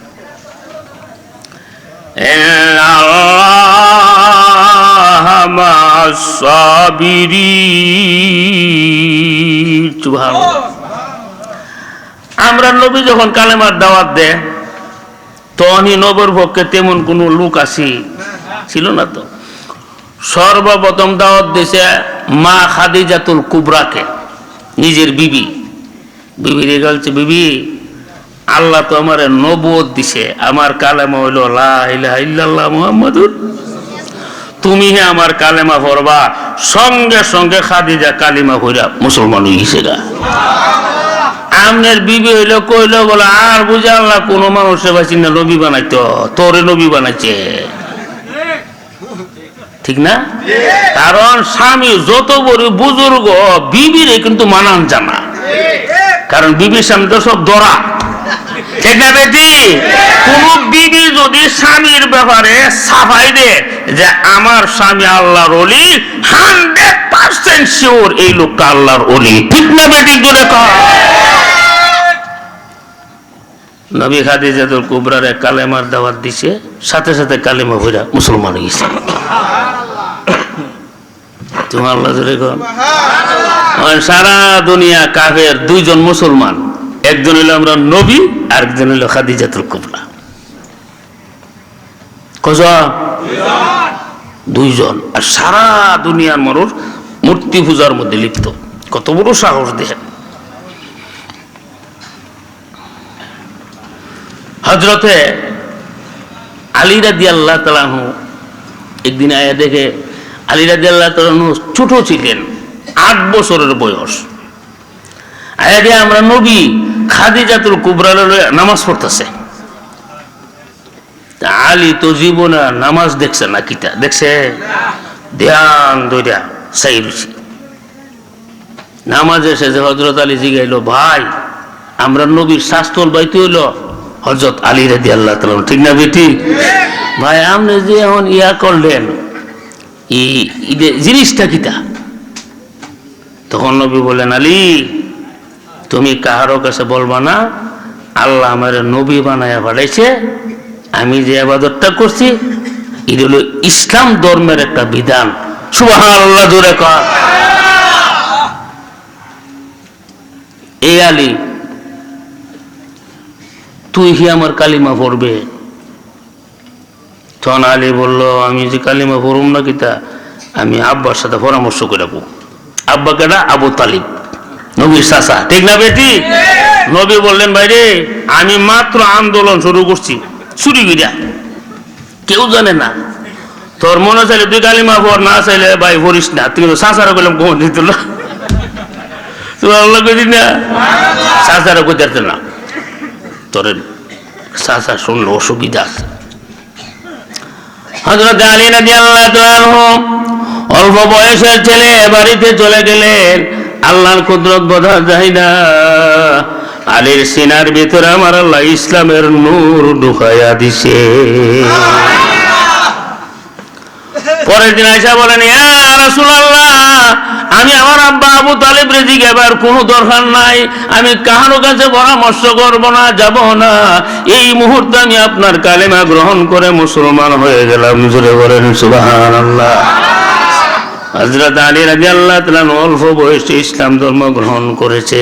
আল্লাহ মা'আস সাবিরিন। সুবহানাল্লাহ। আমরা নবী যখন কালেমার দাওয়াত দেয়, তখনই নবীর পক্ষে তেমন কোন লোক ছিল না। তো সর্বপ্রথম দাওয়াত দিয়েছে মা খাদিজাতুল কুবরাকে, নিজের বিবি। বিবি বলছে, বিবি আল্লাহ তো আমার নবুয়ত দিছে, আমার কালেমা হইল লা ইলাহা ইল্লাল্লাহ মুহাম্মাদুর, তুমি হে আমার কালেমা পড়বা। সঙ্গে সঙ্গে খাদিজা কালিমা পড়া মুসলমান হয়ে গেছে। আমনের বিবি হইল কইল বলে, আর বুঝে আল্লাহ কোন মানুষের বাঁচি না নবী বানাইতো, তোরে নবী বানাইছে। ঠিক না? কারণ স্বামী যত বড় বুজুর্গ, বিবিরে কিন্তু মানান জানা, কারণ বিবির সামনে তো সব দরা। ঠিক না বেটি? কোন বিবি যদি স্বামীর ব্যাপারে সাফাই দে যে আমার স্বামী আল্লাহর ওলি, 100% শিওর এই লোকটা আল্লাহর ওলি। ঠিক না বেটি? জোরে কর। নবী খাদিজাতুল কুবরারে কালেমার দাওয়াত দিছে, সাথে সাথে কালেমা পড়া মুসলমান হয়ে গেছে। তোমার আল্লাহ জোরে কর। সারা দুনিয়া কাফের, দুইজন মুসলমান, একজন হইল আমরা নবী, আর একজন হইল খাদিজাতুল কুবরা। কজন? দুইজন। আর সারা দুনিয়ার মানুষ মূর্তি পূজার মধ্যে লিপ্ত। কত বড় সাহস দেখেন। হযরতে আলী রাদিয়াল্লাহু তাআলা আনহু একদিন আয়া দেখে, আলী রাদিয়াল্লাহু তাআলা আনহু ছোট ছিলেন, 8 বছরের বয়স। আয়া দিয়ে আমরা নবী খাদিজাতুল কুবরা নামাজ পড়তেছে। আলী তো জীবনে নামাজ দেখছে না, কিটা দেখছে? ধ্যান ধরিয়া সাইরুছি। নামাজ এসে হযরত আলী জিগাইল, ভাই আমরা নবীর শাস্তল বাইতে হইল হযরত আলী রাদিয়াল্লাহু তাআলা। ঠিক না বেটি? ভাই আপনি যে এখন ইয়া করলেন, এই জিনিসটা কিটা? তখন নবী বলেন, আলী তুমি কাহারো কাছে বলবা না, আল্লাহ আমার নবী বানায়া পাঠাইছে, আমি যে ইবাদতটা করছি এটা হলো ইসলাম ধর্মের একটা বিধান। সুবহানাল্লাহ জোরে কর। এই আলী তুই কি আমার কালিমা পড়বে? তখন আলী বলল, আমি যে কালিমা পড়ুম না কিতা, আমি আব্বার সাথে পরামর্শ করে রাখবো। আব্বা কেডা? আবু তালিব, নবীর চাচা। ঠিক না বেটি? নবী বললেন, ভাই রে আমি মাত্র আন্দোলন শুরু করছি, চুরি করিয়া, কেউ জানে না। তোর মনে চাইলে তুই কালিমা পড়, না চাইলে ভাই পড়িস না। তুই চাচারা বললাম কখন দিত না, আল্লাহ কই না, চাচারা কই দিত না। তোর চাচা শুনলে অসুবিধা আছে। হযরত আলী রাদিয়াল্লাহু তাআলা আনহু অল্প বয়সের ছেলে, বাড়িতে চলে গেলেন। আল্লাহর কুদরত বোঝা যায় না। আলীর সিনার ভিতরে আমার আল্লাহ ইসলামের নূর ঢুকাইয়া দিছে। পরের দিন আয়েশা বলেন, ইয়া রাসূলুল্লাহ, আমি আমার আব্বা আবু তালিব রে জিজ্ঞাসার কোনো দরকার নাই, আমি কাহারো কাছে পরামর্শ করব না, যাব না। এই মুহূর্তে আমি আপনার কালেমা গ্রহণ করে মুসলমান হয়ে গেলাম। জোরে বলেন সুবহানাল্লাহ। হযরত আলী রাদিয়াল্লাহু তাআলা অল্প বয়সে ইসলাম ধর্ম গ্রহণ করেছে।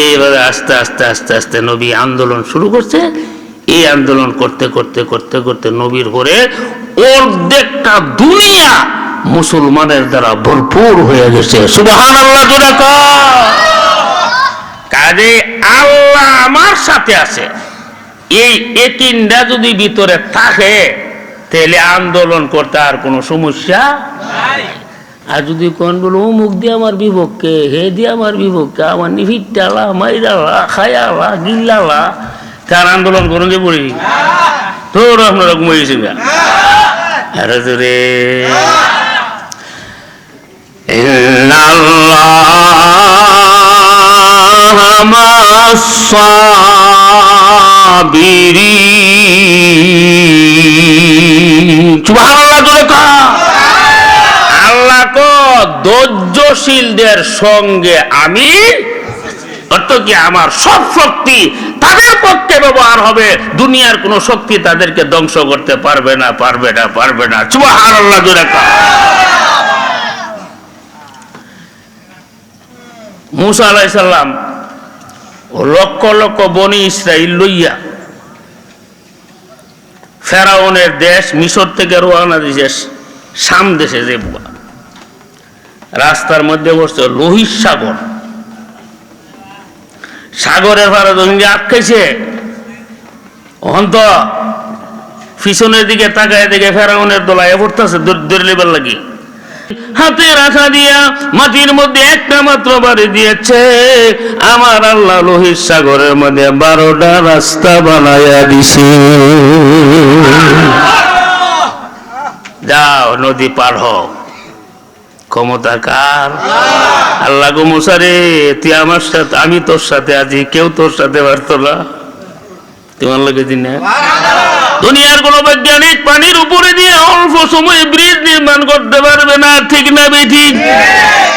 এইভাবে আস্তে আস্তে আস্তে আস্তে নবী আন্দোলন শুরু করছে। এই আন্দোলন করতে করতে করতে করতে নবীর পরে অর্ধেকটা দুনিয়া মুসলমানের দ্বারা ভরপুর হয়ে গেছে। সুবহানাল্লাহ। কাজে আল্লাহ আমার সাথে আছে, এই একিনটা যদি ভিতরে থাকে তাহলে আন্দোলন করতে আর কোনো সমস্যা নাই। আর যদি কোন বলো অমুক দিয়ে আমার বিপক্ষে, হে দিয়ে আমার বিপক্ষে, আমার নিফিট ডালা মাইরালা খায়ালা গিল্লালা, তার আন্দোলন করুন যে পড়ি তোর আপনারা ঘুমাইছেন না। আরে তোরে আল্লাহ কো ধৈর্যশীলদের সঙ্গে আমি, অর্থ কি আমার সব শক্তি তাদের পক্ষে ব্যবহার হবে, দুনিয়ার কোন শক্তি তাদেরকে ধ্বংস করতে পারবে না, পারবে না, পারবে না। সুবহানাল্লাহ। মুসা আলাইহিস সালাম লক্ষ লক্ষ বনি ইসরাইল লইয়া ফেরাউনের দেশ মিশর থেকে রওনা দিয়েছে শাম দেশে যে রাস্তার মধ্যে বসছে লোহিত সাগর। সাগরের পারে যখন আটকাইছে, অন্ত পিছনের দিকে তাকায় দিকে ফেরাউনের দোলায় পড়তেছে দৌড় লেবার লাগি, হাতে রাখা দিয়া মাটির মধ্যে একটা মাত্র বাড়ি দিয়েছে। আমার আল্লাহ লোহিত সাগরের মধ্যে 12টা রাস্তা বানাইয়া দিছে। যাও নদী পার হও। ক্ষমতা কার? আল্লাহ গো মুসা রে, তুই আমার সাথে, আমি তোর সাথে আছি, কেউ তোর সাথে পারতো না। তোমার লাগে দিন দুনিয়ার কোন বৈজ্ঞানিক পানির উপরে দিয়ে অল্প সময়ে ব্রিজ নির্মাণ করতে পারবে না, ঠিক না বেঠিক?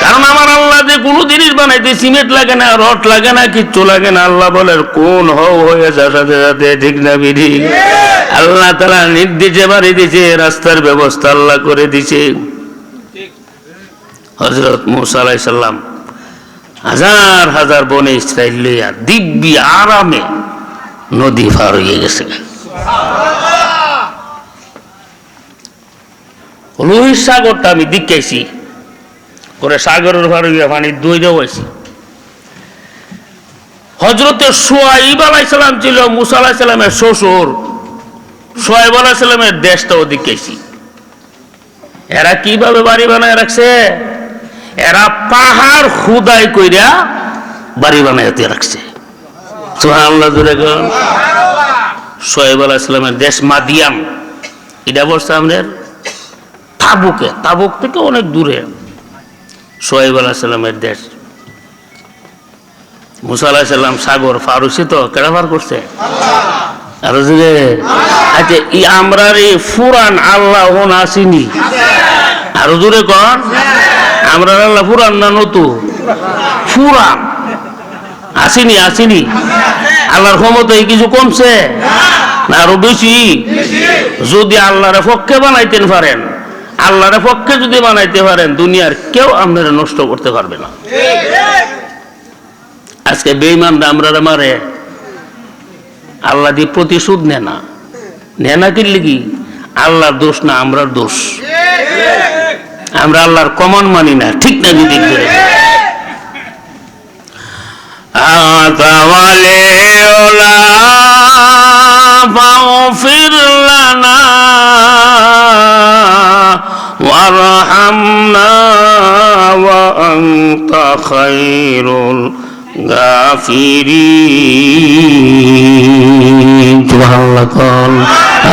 কারণ আমার আল্লাহ যে কোনো জিনিস বানাইতে সিমেন্ট লাগে না, রড লাগে না, কিচ্ছু লাগে না। আল্লাহ বলেন কোন হয়ে যাওয়ার সাথে সাথে, ঠিক না বেঠিক? আল্লাহ তাআলা নির্দেশে বাড়ি দিছে, রাস্তার ব্যবস্থা আল্লাহ করে দিছে। হযরত মুসা আলাইহিস সালাম হাজার হাজার বনে ইসরাইল লইয়া দিব্যি আরামে নদী পার হয়ে গেছে। লোহিত সাগরটা আমি দেখাইছি করে, সাগরের পার হইয়া পানি দইরা হয়েছি। হযরতে শুআয়ব আলাইহিস সালাম ছিল মুসা আলাইহিস সালামের শ্বশুর। শুআয়ব আলাইহিস সালামের দেশটাও দেখাইছি। এরা কিভাবে বাড়ি বানায় রাখছে? এরা পাহাড় খুদাই কইরা বাড়ি বানাইতে রাখছে। সুবহানাল্লাহ। শুআয়ব আলাইহিস সালামের দেশ মাদিয়ান, এটা বলছে আমাদের তাবুকে, তাবুক থেকে অনেক দূরে শুআয়ব আলাইহিস সালামের দেশ। মুসা আলাইহিস সালাম সাগর পার হইছে, তো কেডা পার করছে? আর যে আচ্ছা, আমরা এই ফুরান আল্লাহ আসিনি, আরো জোরে কন, আমরা আল্লাহ ফুরান না নতুন? ফুরান আসিনি, আসিনি। আল্লাহর ক্ষমতায় কিছু কমছে না আরো বেশি? যদি আল্লাহর পক্ষে বানাইতেন পারেন, আল্লাহর পক্ষে যদি বানাইতে পারেন, দুনিয়ার কেউ আপনারা নষ্ট করতে পারবে না। আজকে বেঈমানরা আমরা মারে, আল্লাহ দিয়ে প্রতিশোধ নেয় না কি লিখি? আল্লাহর দোষ না, আমরার দোষ। আমরা আল্লাহর কমান মানি না, ঠিক না? যদি ফাগফির লানা ওয়ারহামনা ওয়া আনতা খায়রুল গাফিরিন। সুবহানাল্লাহ।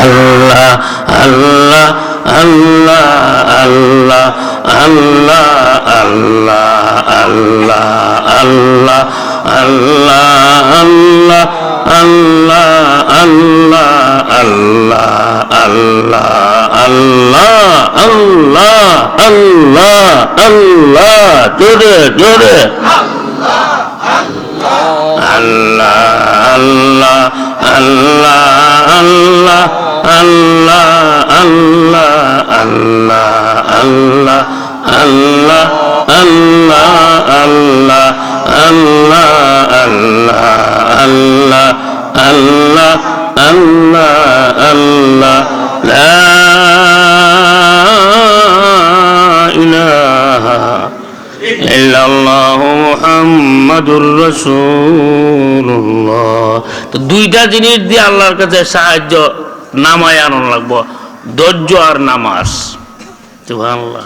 আল্লাহ আল্লাহ আল্লাহ আল্লাহ আল্লাহ আল্লাহ আল্লাহ আল্লাহ আল্লাহ আল্লাহ আল্লাহ আল্লাহ আল্লাহ আল্লাহ আল্লাহ আল্লাহ আল্লাহ জোরে জোরে আল্লাহ আল্লাহ আল্লাহ আল্লাহ আল্লাহ আল্লাহ আল্লাহ আল্লাহ আল্লাহ আল্লাহ আল্লাহ আল্লাহ আল্লাহ আল্লাহ আল্লাহ লা ইলাহা ইল্লাল্লাহু মুহাম্মাদুর রাসূলুল্লাহ। তো দুইটা জিনিস দিয়ে আল্লাহর কাছে সাহায্য নামায় আনন্দ লাগবো, ধৈর্য আর নামাজ। সুবহানাল্লাহ।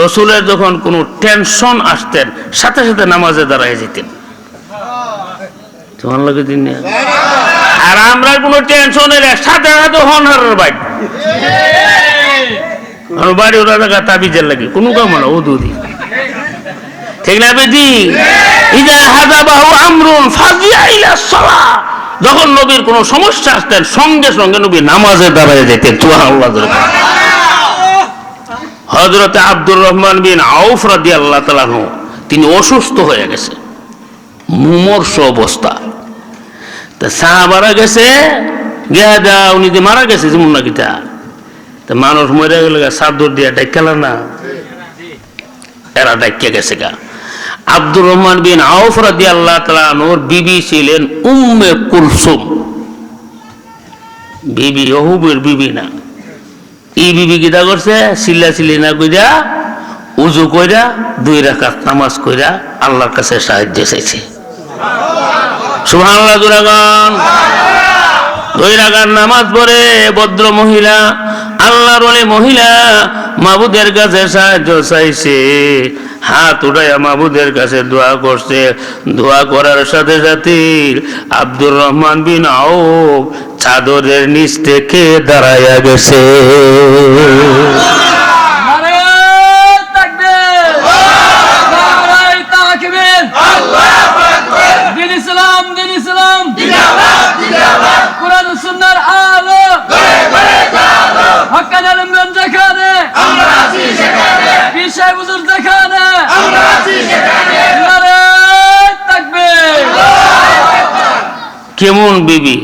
রসুলের যখন কোনো টেনশন আসতেন সাথে সাথে নামাজে দাঁড়ায় যেতেন। আর আমরা কোনো টেনশন এলে সাথে সাথে হনহারের বাইক বাড়ি ওরা জায়গা তাবিজের লাগে কোনো কাম না ওদি ঠিক না বেদি। যখন নবীর কোনো সমস্যা আসতেন সঙ্গে সঙ্গে নবী নামাজে দাঁড়ায় যেতেন। হযরত আব্দুর রহমান বিন আউফ রাদিয়াল্লাহু তাআলা আনহু তিনি অসুস্থ হয়ে গেছে, মুমূর্ষ অবস্থা। তা সাহাবারা গেছে গেদা উনি যে মারা গেছে যেমন না কিতা, তা মানুষ মরে গেল চাদর দিয়া ডাক্কালা না, এরা ডাক্কে গেছে গা। আব্দুর রহমান বিন আউফ রাদিয়াল্লাহু তাআলা আনহুর বিবি ছিলেন উম্মে কুলসুম, বিবি ওহুবের বিবি না। এই বিবি কিতা করছে, চিল্লা চিল্লি না কইরা উজু কইরা 2 রাকাত নামাজ কইরা আল্লাহর কাছে সাহায্য চাইছে। সুবহানাল্লাহ জোরাগান। 2 রাকাত নামাজ পড়ে ভদ্র মহিলা, আল্লাহর ওলি মহিলা মাবুদের কাছে সাহায্য চাইছে, হাত উঠাইয়া মাবুদের কাছে দোয়া করছে। দোয়া করার সাথে সাথে আব্দুর রহমান বিন আউফ চাদরের নিচ থেকে দাঁড়াইয়া গেছে। কেমন বিবি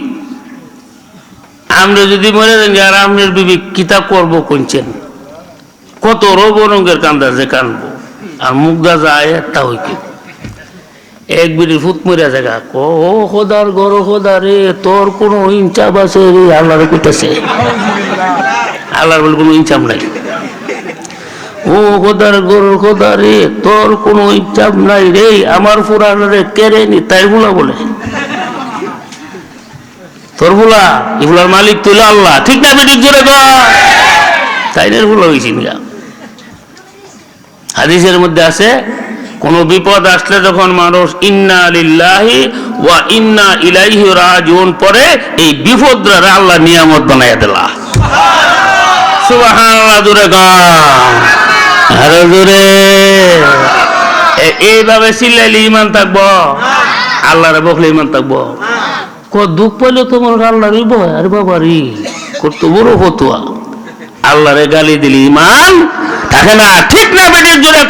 আমরা যদি মনে যাই আর আপনার বিবি কিতা করবো কোনছেন, কত রোগ রঙের কান্দা যে কানবো আর মুগদা যায় একটা হইকে এক বিড়ি ফুট মরিয়া জায়গা ও খোদার গরো খোদা রে তোর কোনো ইনচাপ আছে রে, আল্লাহর কইতাছে। আল্লাহর বলে কোনো ইনচাপ নাই। ও খোদার গরো খোদা রে তোর কোনো ইনচাপ নাই রে, আমার পুরাণে কেড়ে নি তাই বলে তোর বলা এগুলার মালিক তুই আল্লাহ, ঠিক না বেঠিক জোরে তাই ভুলা হয়েছি। হাদিসের মধ্যে আছে কোন বিপদ আসলে যখন মানুষ ইন্না লিল্লাহি ওয়া ইন্না ইলাইহি রাজিউন পড়ে, এই বিপদরা আল্লাহ নিয়ামত বানাইয়া দিলা। সুবহানাল্লাহ জোরে আরো জোরে। এইভাবে চিল্লাইলে ইমান থাকবো, আল্লাহরে বকলে ইমান থাকবো। দুঃখ পাইলে তোমার আল্লাহরই ভয়, আরে বাবা রে কত বড় ফতুয়া, আল্লাহরে গালি দিলি ইমান থাকে না, ঠিক না বেঠিক জোরে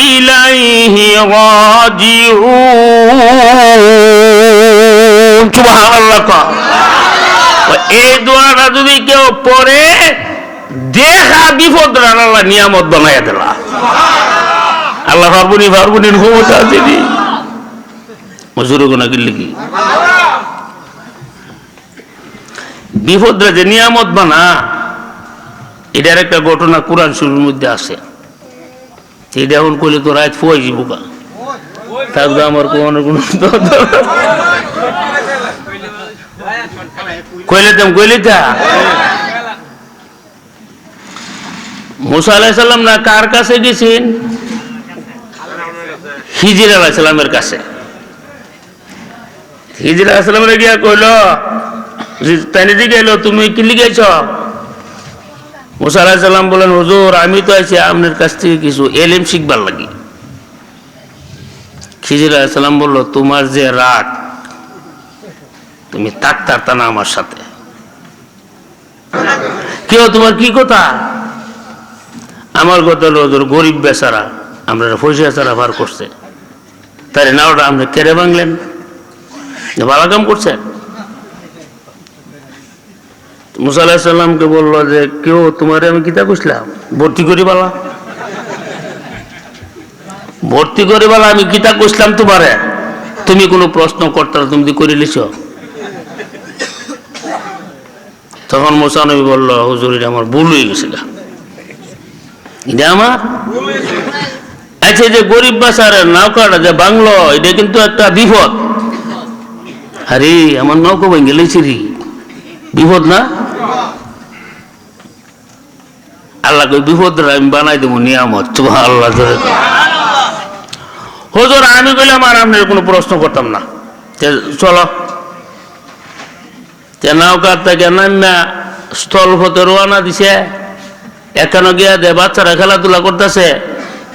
ইলাইহি রাজিউন। সুবহানাল্লাহ। এই দোয়াটা যদি কেউ পড়ে দেখা বিপদ আল্লাহ নিয়ামত বানাইয়া দিলা। আল্লাহ পারবুনির ক্ষমতা আছে কি মজুর গোনা কিনলে কি বিপদরা যে নিয়ামত বানা, এটার একটা ঘটনা কোরআন শরীফের মধ্যে আছে। এটা এখন কইলে তো রাত ফুয়াই যাবো থাকবে আমার কোনো মুসা আলাইহিস-সালাম না কার কাছে গেছেন? খিজির আলাইহিস-সালামের কাছে। খিজির আলাইহিস-সালামের গিয়া কইল তাই দিকে এলো, তুমি কি লিখেছ? মুসা আলাইহিস সালাম বলেন, হুজুর আমি তো আছি আপনার কাছ থেকে কিছু এলেম শিখবার লাগি। খিজির আলাইহিস সালাম বলল, তোমার যে রাগ, তুমি থাকতা না আমার সাথে। কেউ তোমার কি কথা? আমার কথা হলো, হুজুর গরিব বেচারা আমরা পয়সা ছাড়া ভার করছে, তাই না ওটা আপনি কেড়ে ভাঙলেন, ভালো কাম করছেন। মুসা আলাইহিস সালামকে বললো যে কেউ তোমারে আমি কিতা কইছিলাম ভর্তি করি বালা, ভর্তি করে বলা আমি কিতা কইছিলাম তোমারে, তুমি কোনো প্রশ্ন করতে তুমি করে লিছ। তখন মুসা নবী বলল, হুজুর এটা আমার ভুল হয়ে গেছে, এটা আমার। আচ্ছা যে গরিব বাসারের নৌকাটা যে বাংলো, এটা কিন্তু একটা বিপদ। আরে আমার নৌকা ভেঙে লেছি রে, বিপদ না? আল্লাহ কই বিপদ আমি বানাই দেবো নিয়ামত। আল্লাহ হুজুর আমি কইলাম আর আপনার কোনো প্রশ্ন করতাম না, চলো। নৌকার থেকে নামা স্থল পথে রওনা দিছে, এখানে গিয়া দে বাচ্চারা খেলাধুলা করতেছে।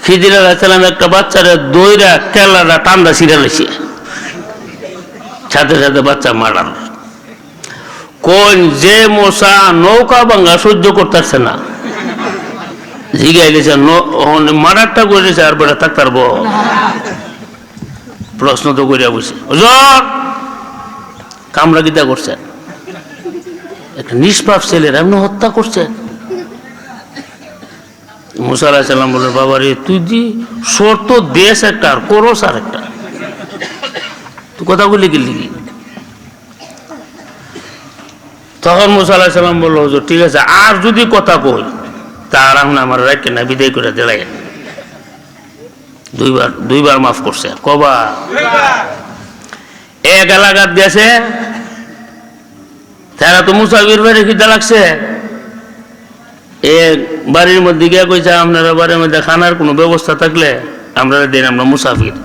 খিজির আলাইহিস সালাম একটা বাচ্চারে দইরা কেলাটা ঠান্ডা ছিঁড়ে লেছে, সাথে সাথে বাচ্চা মারার। কোন যে মশা নৌকা ভাঙ্গা সহ্য করতেছে না, জিগাই দিয়েছে মারারটা করেছে আর বেড়া থাকতার প্রশ্ন তো করিয়া বসে, হুজুর কামরা গীতা করছেন, একটা নিষ্পাপ ছেলের এমন হত্যা করছেন। মুসা আলাইহিস সালাম বলে, বাবা রে তুই দি শর্ত দেশ একটা আর করস আর একটা, তুই কথা বলি গেলি। তখন মুসা আলাইহিস সালাম বললো, হুজুর ঠিক আছে, আর যদি কথা কই তার এখন আমার রাখে না, বিদায় করে দিলাই। দুইবার মাফ করছে। কবা এক এলাকাত গেছে, তারা তো মুসাফির বাড়ি খিদা লাগছে, এক বাড়ির মধ্যে গিয়ে কইছে আপনারা বাড়ির মধ্যে খানার কোনো ব্যবস্থা থাকলে আমরা দিন, আমরা মুসাফির।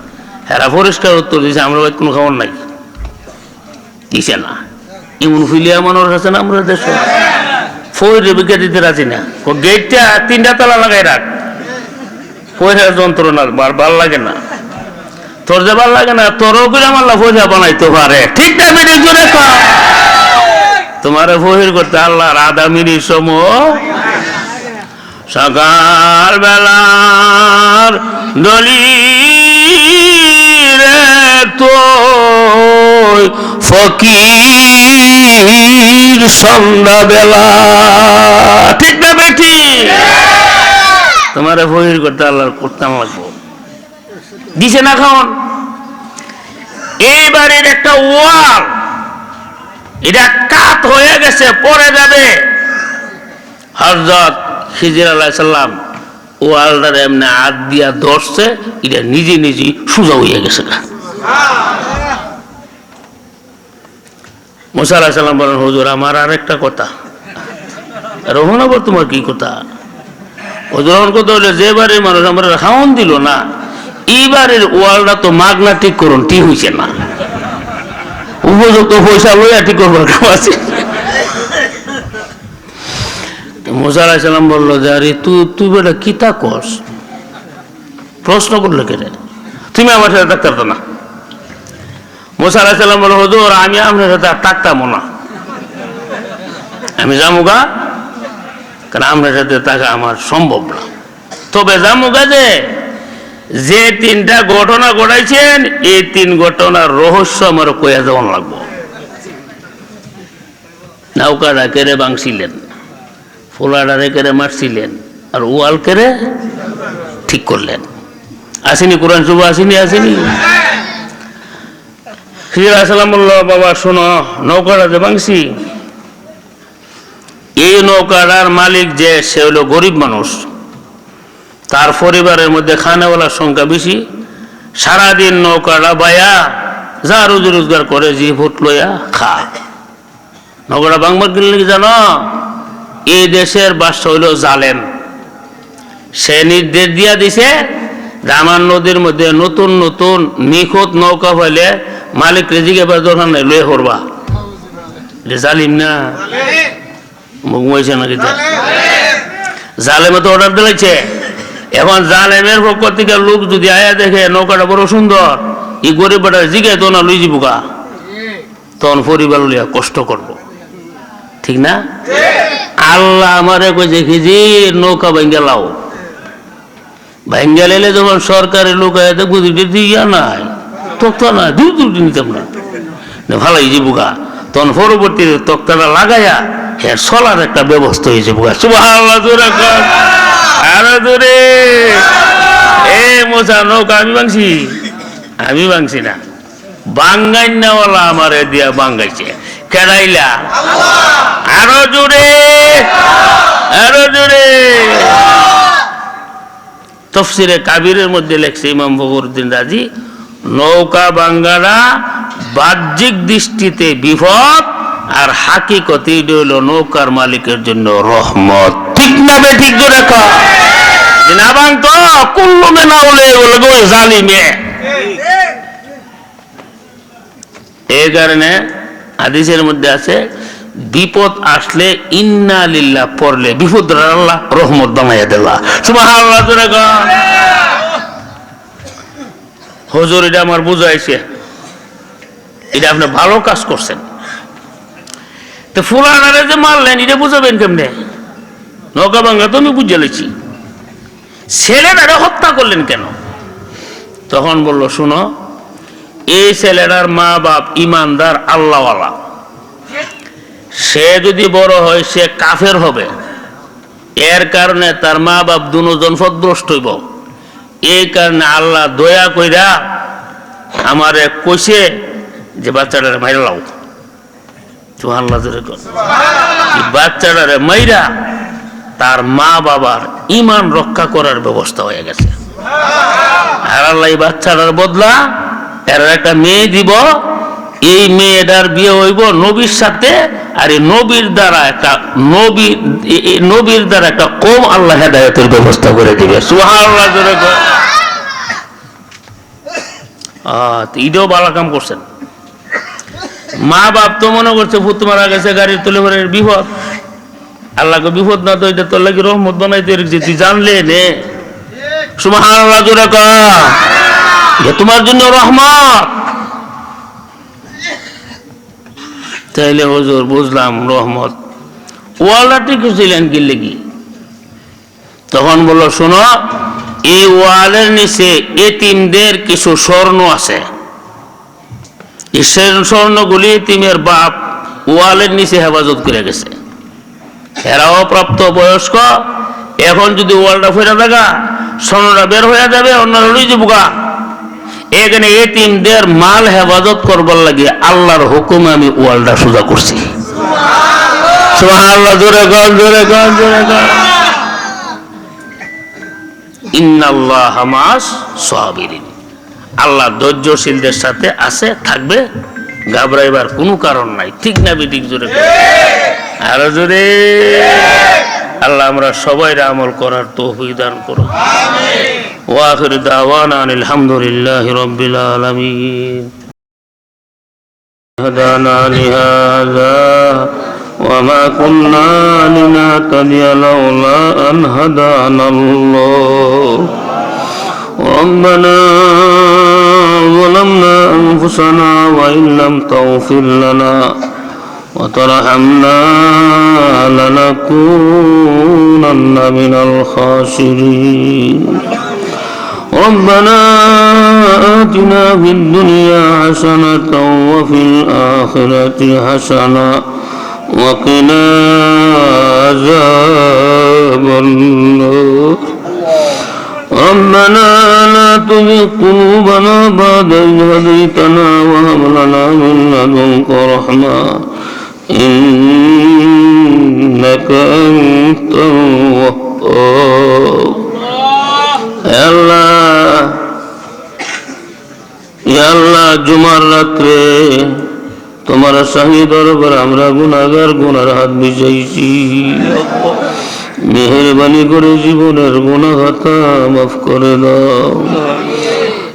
হেরা পরিষ্কার উত্তর দিয়েছে, আমরা বাড়িতে কোনো খাবার নাই, দিছে না। এমন ফিলিয়া মানুষ আছে না আমরা দেশ, ফইরে বিকে দিতে রাজি না, গেটটা 3টা তালা লাগাই রাখ, পয়সা যন্ত্রণা ভাল লাগে না। তোর যে ভাল লাগে না, তোরও করে আমার পয়সা বানাইতে পারে, ঠিক না? বেটে জোরে তোমার বহির করতে আল্লাহর আধা মিনিট সময়, সকাল বেলার দলি রে তো ফকির সন্ধ্যা বেলা, ঠিক না বেটি? তোমার বহির করতে আল্লাহর করতাম লাগবো, দিছে না খাওয়ান। এই বাড়ির একটা ওয়াল, এটা কাত হয়ে গেছে, পড়ে যাবে। হযরত খিজির আলাইহিস সালাম ওয়ালটার এমনি হাত দিয়া ধরছে, এটা নিজে নিজে সোজা হয়ে গেছে। মুসা আলাইহিস সালাম বলেন, হুজুর আমার আর একটা কথা। রহমান আবার তোমার কি কথা? হুজুর কথা হলে যে বাড়ির মানুষ আমরা খাওয়ান দিল না, এই বাড়ির ওয়ালটা তো মাগনা ঠিক করুন, ঠিক হয়েছে না, উপযুক্ত পয়সা লইয়া ঠিক করবার কেউ আছে? মুসা আলাইহিস সালাম বললো যে আরে তুই বেটা কিতা কস, প্রশ্ন করলে কেন, তুমি আমার সাথে থাকতে না। মুসা আলাইহিস সালাম বলল, হুজুর আমি আপনার সাথে থাকতাম না, আমি যামুগা, কারণ আপনার সাথে থাকা আমার সম্ভব না। তবে যামুগা যে 3টা ঘটনা ঘটাইছেন, এই 3 ঘটনার রহস্য আমার কইয়া যাওয়ান লাগবো। নৌকাটা কেড়ে ভাঙছিলেন, ফোলাডারে কেড়ে মারছিলেন, আর ওয়াল কেড়ে ঠিক করলেন। আসেনি কোরআন শুভ আসেনি? খিজির আলাইহিস সালাম বলল, বাবা শোনো, নৌকাটা যে ভাঙছি, এই নৌকাটার মালিক যে সে হলো গরিব মানুষ, তার পরিবারের মধ্যে খানেওয়ালার সংখ্যা বেশি। সারাদিন নৌকাটা বাইয়া যা রুজি রোজগার করে, জি ফুট লইয়া খায়। নৌকাটা ভাঙবার কিনলে কি জানো? এই দেশের বাদশা হইল জালেম, সে নির্দেশ দিয়া দিছে আমার নদীর মধ্যে নতুন নতুন নিখুঁত নৌকা পাইলে মালিক রেজিকে দোকান নাই লয়ে করবা। এটা জালিম না? মুখ মইছে নাকি? জালেমে তো অর্ডার দিয়েছে। এখন জালেমের পক্ষ থেকে লোক যদি আয়া দেখে নৌকাটা বড় সুন্দর, এই গরিব বেটা জিগে তো না লই যাবো, তখন পরিবার লিয়া কষ্ট করব, ঠিক না? আল্লাহ আমারে কইছে কি যে নৌকা ভাঙ্গা লাও, ভাঙ্গা লেলে যখন সরকারের লোক আয়া দেখবো দিয়া নাই তক্তা না দূর নিতাম না, ভালোই যাবো। তখন পরবর্তী তক্তাটা লাগাইয়া হ্যাঁ চলার একটা ব্যবস্থা হয়ে যাবো। সুবহানাল্লাহ, জোরে কর, আরো জোরে। এ মোছা নৌকা আমি ভাঙছি না, বাঙ্গাইনাওয়ালা আমারে দিয়া বাঙ্গাইছে। কেডাইলা? আরো জোরে, আরো জোরে। তাফসীরে কাবীরের মধ্যে লেখছে ইমাম ফখরুদ্দিন রাজি, নৌকা বাঙ্গারা বাহ্যিক দৃষ্টিতে বিপদ, আর হাকিকতে হইল নৌকার মালিকের জন্য রহমত। ঠিক না বে? ঠিক জোরে কর। না বাংতো কুল্লু মে না হলে বলবো জালিমে। এই কারণে হাদিসের মধ্যে আছে বিপদ আসলে ইন্না লিল্লাহ পড়লে বিপদ আল্লাহ রহমত বানাইয়া দিল্লা। সুবহানাল্লাহ, জোরে কর। হুজুর এটা আমার বুঝাইছে, এটা আপনি ভালো কাজ করছেন। তো ফুলানারে যে মারলেন এটা বুঝাবেন কেমনে? নৌকা বাংলা তো আমি বুঝে লেছি, ছেলেটারে হত্যা করলেন কেন? তখন বলল, শুনো, এই ছেলেটার মা বাপ ইমানদার আল্লাহওয়ালা, সে যদি বড় হয় সে কাফের হবে, এর কারণে তার মা বাপ দুজন পথভ্রষ্ট হইব। এই কারণে আল্লাহ দয়া কইরা আমারে কইছে যে বাচ্চাটারে মাইরা লাও। সুবহানাল্লাহ, বাচ্চাটারে মাইরা তার মা বাবার ইমান রক্ষা করার ব্যবস্থা হয়ে গেছে। আর আল্লাহ এই বাচ্চাটার বদলা এর একটা মেয়ে দিব, এই মেয়েটার বিয়ে হইব নবীর সাথে, আর এই নবীর দ্বারা একটা কম আল্লাহ হেদায়েতের ব্যবস্থা করে দিবে। সুবহানাল্লাহ, জোরে কর। ঈদেও ভালো কাম করছেন। মা বাপ তো মনে করছে ভূত মারা গেছে, গাড়ির তলে ভরে বিপদ। আল্লাহকে বিপদ না তো এটা তোর লাগি রহমত বানাইতে রেখেছে, তুই জানলে নে। সুবহানাল্লাহ, জোরে কর। তোমার জন্য রহমত। তাইলে হুজুর বুঝলাম রহমত। ওয়ালটা ঠিক ছিলেন কি লেগি? তখন বললো, শোনো, এই ওয়ালের নিচে এতিমদের কিছু স্বর্ণ আছে, এই স্বর্ণগুলি এতিমের বাপ ওয়ালের নিচে হেফাজত করে গেছে। এরাও প্রাপ্ত বয়স্ক, এখন যদি ওয়ালটা ফেরা থাকা স্বর্ণটা বের হয়ে যাবে, অন্যরা লই যাবো। এখানে এতিমদের মাল হেফাজত করবার লাগে আল্লাহর হুকুমে আমি ওয়ালটা সোজা করছি। সুবহানাল্লাহ, জোরে কর, জোরে কর, জোরে কর। ইন্নাল্লাহা মা'আস সাবিরিন, আল্লাহ ধৈর্যশীলদের সাথে আছে, থাকবে, ঘাবড়াইবার কোনো কারণ নাই। ঠিক না বেঠিক? জোরে কর, আরো জোরে। আল্লাহ আমরা সবাই আমল করার তৌফিক দান করো। আমিন। ওয়া আখিরু দাওয়ানা আলহামদুলিল্লাহি রাব্বিল আলামিন। হাদানা লিহাযা ওয়া মা কুন্না লিনাহতাদিয়া লাওলা আন হাদানাল্লাহ। ربنا ظلمنا أنفسنا وإن لم تغفر لنا وترحمنا لنكونن من الخاسرين. ربنا آتنا في الدنيا حسنة وفي الآخرة حسنة وقنا عذاب النار. ربنا لا تزغ قلوبنا بعد إذ هديتنا وهب لنا من لدنك رحمة إنك أنت الوهاب. يا الله জুমার রাত্রে তোমার শাহী দরবার আমরা গুনাহগার গুনার হাত বিছাইছি। মেহেরবানি করে জীবনের গুনাহ খাতা মাফ করে দাও।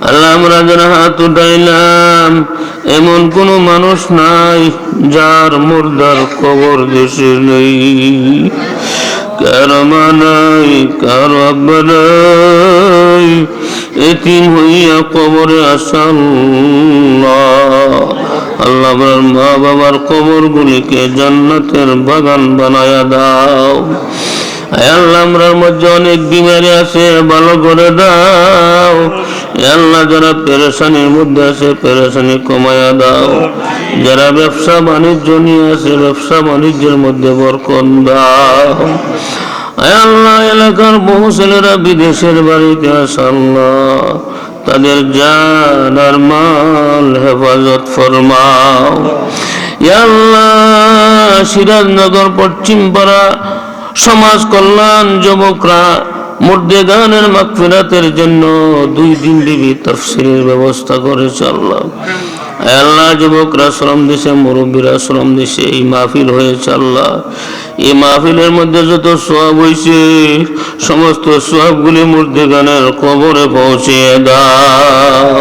আল্লাহ আমরা যারা হাত উঠাইলাম এমন কোন মানুষ নাই যার মুর্দার কবর দেশে নেই, কারো মা নাই, কারো আব্বা নাই, এতিম হইয়া কবরে আসাল। আল্লাহ আমার মা বাবার কবর গুলিকে জান্নাতের বাগান বানায়া দাও। আল্লাহ আমরার মধ্যে অনেক বিমারি আছে, ভালো করে দাও। আল্লাহ যারা পেরেশানির মধ্যে আছে পেরেশানি কমায়া দাও। যারা ব্যবসা বাণিজ্য নিয়ে আছে ব্যবসা বাণিজ্যের মধ্যে বরকত দাও। আল্লাহ এলাকার বহু ছেলেরা বিদেশের বাড়িতে আছে, আল্লাহ তাদের জান আর মাল হেফাজত ফরমাও। আল্লাহ সিরাজনগর পশ্চিমপাড়া সমাজ কল্যাণ যুবকরা মুর্দেগানের মাগফিরাতের জন্য 2 দিন ব্যাপী তাফসীরের ব্যবস্থা করেছে। আল্লাহ আল্লাহ যুবকরা শ্রম দিছে, মুরব্বীরা শ্রম দিছে, এই মাহফিল হয়েছে। আল্লাহ এই মাহফিলের মধ্যে যত সওয়াব হয়েছে সমস্ত সওয়াবগুলি মুর্দেগানের কবরে পৌঁছে দাও।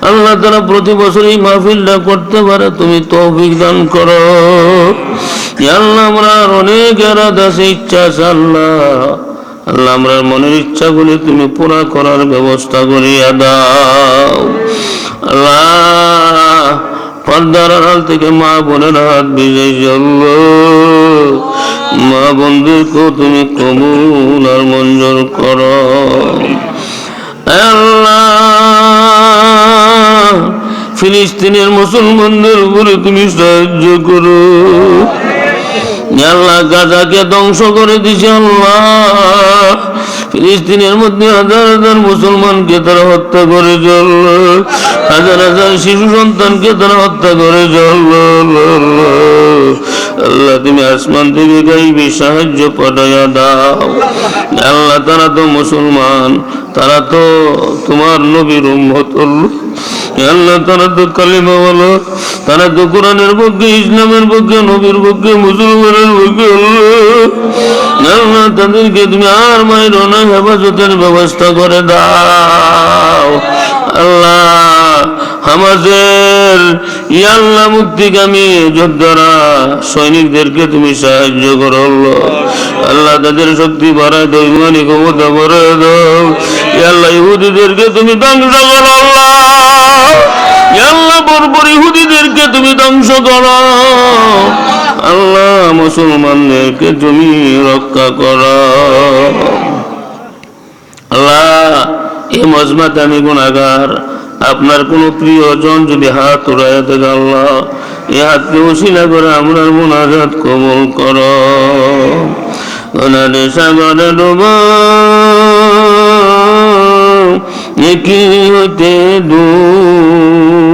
আল্লাহ তারা প্রতি বছর এই মাহফিলটা করতে পারে তুমি তৌফিক দান করো। আল্লাহ আমরা অনেক এরাদা আছে, ইচ্ছা আছে। আল্লাহ আল্লাহ আমরা মনের ইচ্ছাগুলি তুমি পুরা করার ব্যবস্থা করিয়া দাও। আল্লাহ পর্দার আড়াল থেকে মা বোনের হাত ভিজাইছে, আল্লাহ মা বোনদেরকেও তুমি কবুল আর মঞ্জুর করো। আল্লাহ ফিলিস্তিনের মুসলমানদের উপরে তুমি সাহায্য করো। আল্লাহ গাজাকে ধ্বংস করে দিছে। আল্লাহ ফিলিস্তিনের মধ্যে হাজার হাজার মুসলমানকে তারা হত্যা করেছে, হাজার হাজার শিশু সন্তানকে তারা হত্যা করেছে। আল্লাহ তুমি আসমান থেকে গাইবি সাহায্য পাঠাইয়া দাও। আল্লাহ তারা তো মুসলমান, তারা তো তোমার নবীর উম্মত। আল্লাহ তারা তো কালিমা বলো, তারা তো কোরআনের পক্ষে, ইসলামের পক্ষে, নবীর পক্ষে, মুসলমানের পক্ষে। আল্লাহ তাদেরকে তুমি আর মায়ের অনেক হেফাজতের ব্যবস্থা করে দাও। আল্লাহ আমাদের আল্লাহ মুক্তিগামী যোদ্ধারা সৈনিকদেরকে তুমি সাহায্য করো। আল্লাহ তাদের শক্তি বাড়ায় দাও, ইমানি ক্ষমতা বাড়ায় দাও। আল্লাহ ইহুদিদেরকে তুমি ধ্বংস করো। আল্লাহ বর্বর ইহুদিদেরকে তুমি ধ্বংস করো। আল্লাহ মুসলমানদেরকে তুমি রক্ষা করো। আল্লাহ এই মজমাতে আমি গুনাহগার, আপনার কোন প্রিয়জন যদি হাত উড়াইয়া থাকে আল্লাহ এই হাতকে ওসিলা করে আপনার মুনাজাত কবুল করো। গুনাহের সাগরে ডুবো কি হইতে দূর,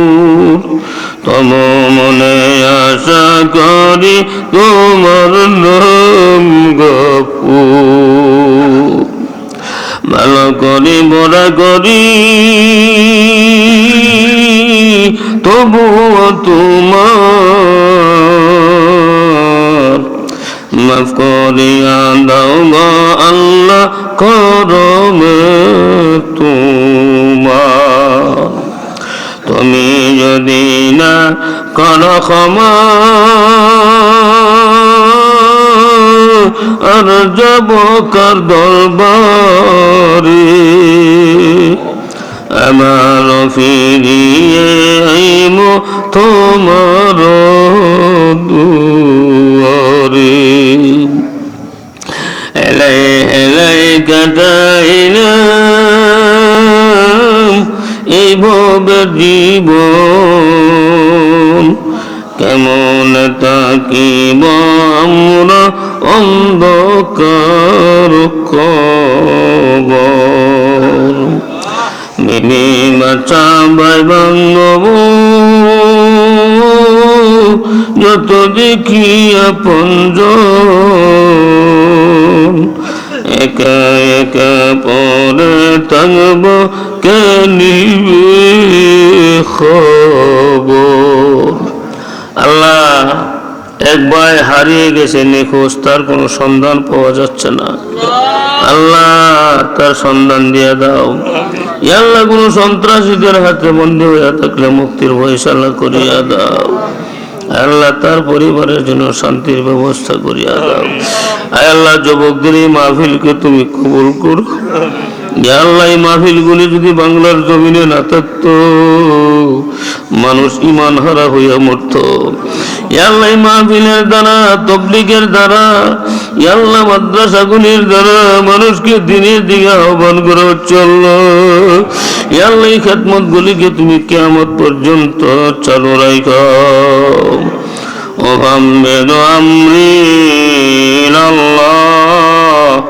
তম মনে আশা করি তোমার নাম গফুর। ভালো করি বড়া করি তবুও তোমার, মাফ করিয়া দাও গো আল্লাহ করমে তোমার। তুমি যদি না করো ক্ষমা আর যাব কার দরবারে, আমার ফিরিয়ে আইব তোমার দুয়ারে। এলাই এলাই কাটাইলাম এই ভবের জীবন, কেমন তাকিব আমরা অন্ধকার কবর। মিনি বাচ্চা ভাই বান্ধব যত দেখি আপনজন, একা একা পরে থাকব কে নিবে খবর। আল্লাহ এক ভাই হারিয়ে গেছে নিখোঁজ, তার কোনো সন্ধান পাওয়া যাচ্ছে না। আল্লাহ তার সন্ধান দিয়ে দাও। ইয়া আল্লাহ কোন সন্ত্রাসীদের হাতে বন্দী হইয়া থাকলে মুক্তির ফয়সালা করিয়া দাও আল্লাহ তার পরিবারের জন্য শান্তির ব্যবস্থা করিয়া দাও আয় আল্লাহ যুবকদের এই মাহফিলকে তুমি কবুল করো ইয়া আল্লাহ এই মাহফিলগুলি যদি বাংলার জমিনে না থাকতো মানুষ ঈমান হারা হইয়া মরত ইয়া আল্লাহ এই মাহফিলের দ্বারা তাবলীগের দ্বারা ইয়া আল্লাহ মাদ্রাসাগুলির দ্বারা মানুষকে দিনের দিকে আহ্বান করে চলল ইয়া আল্লাহ এই খেদমতগুলিকে তুমি কিয়ামত পর্যন্ত চালু রাখো وَحَمِّدُ أَمْرِي إِلَى اللَّهِ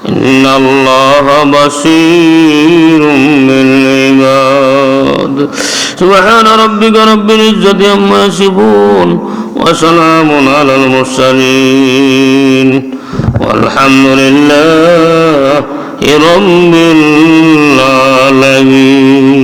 إِنَّ اللَّهَ بَصِيرٌ بِالْعِبَادِ سُبْحَانَ رَبِّكَ رَبِّ الْعِزَّةِ عَمَّا يَصِفُونَ وَسَلَامٌ عَلَى الْمُرْسَلِينَ وَالْحَمْدُ لِلَّهِ رَبِّ الْعَالَمِينَ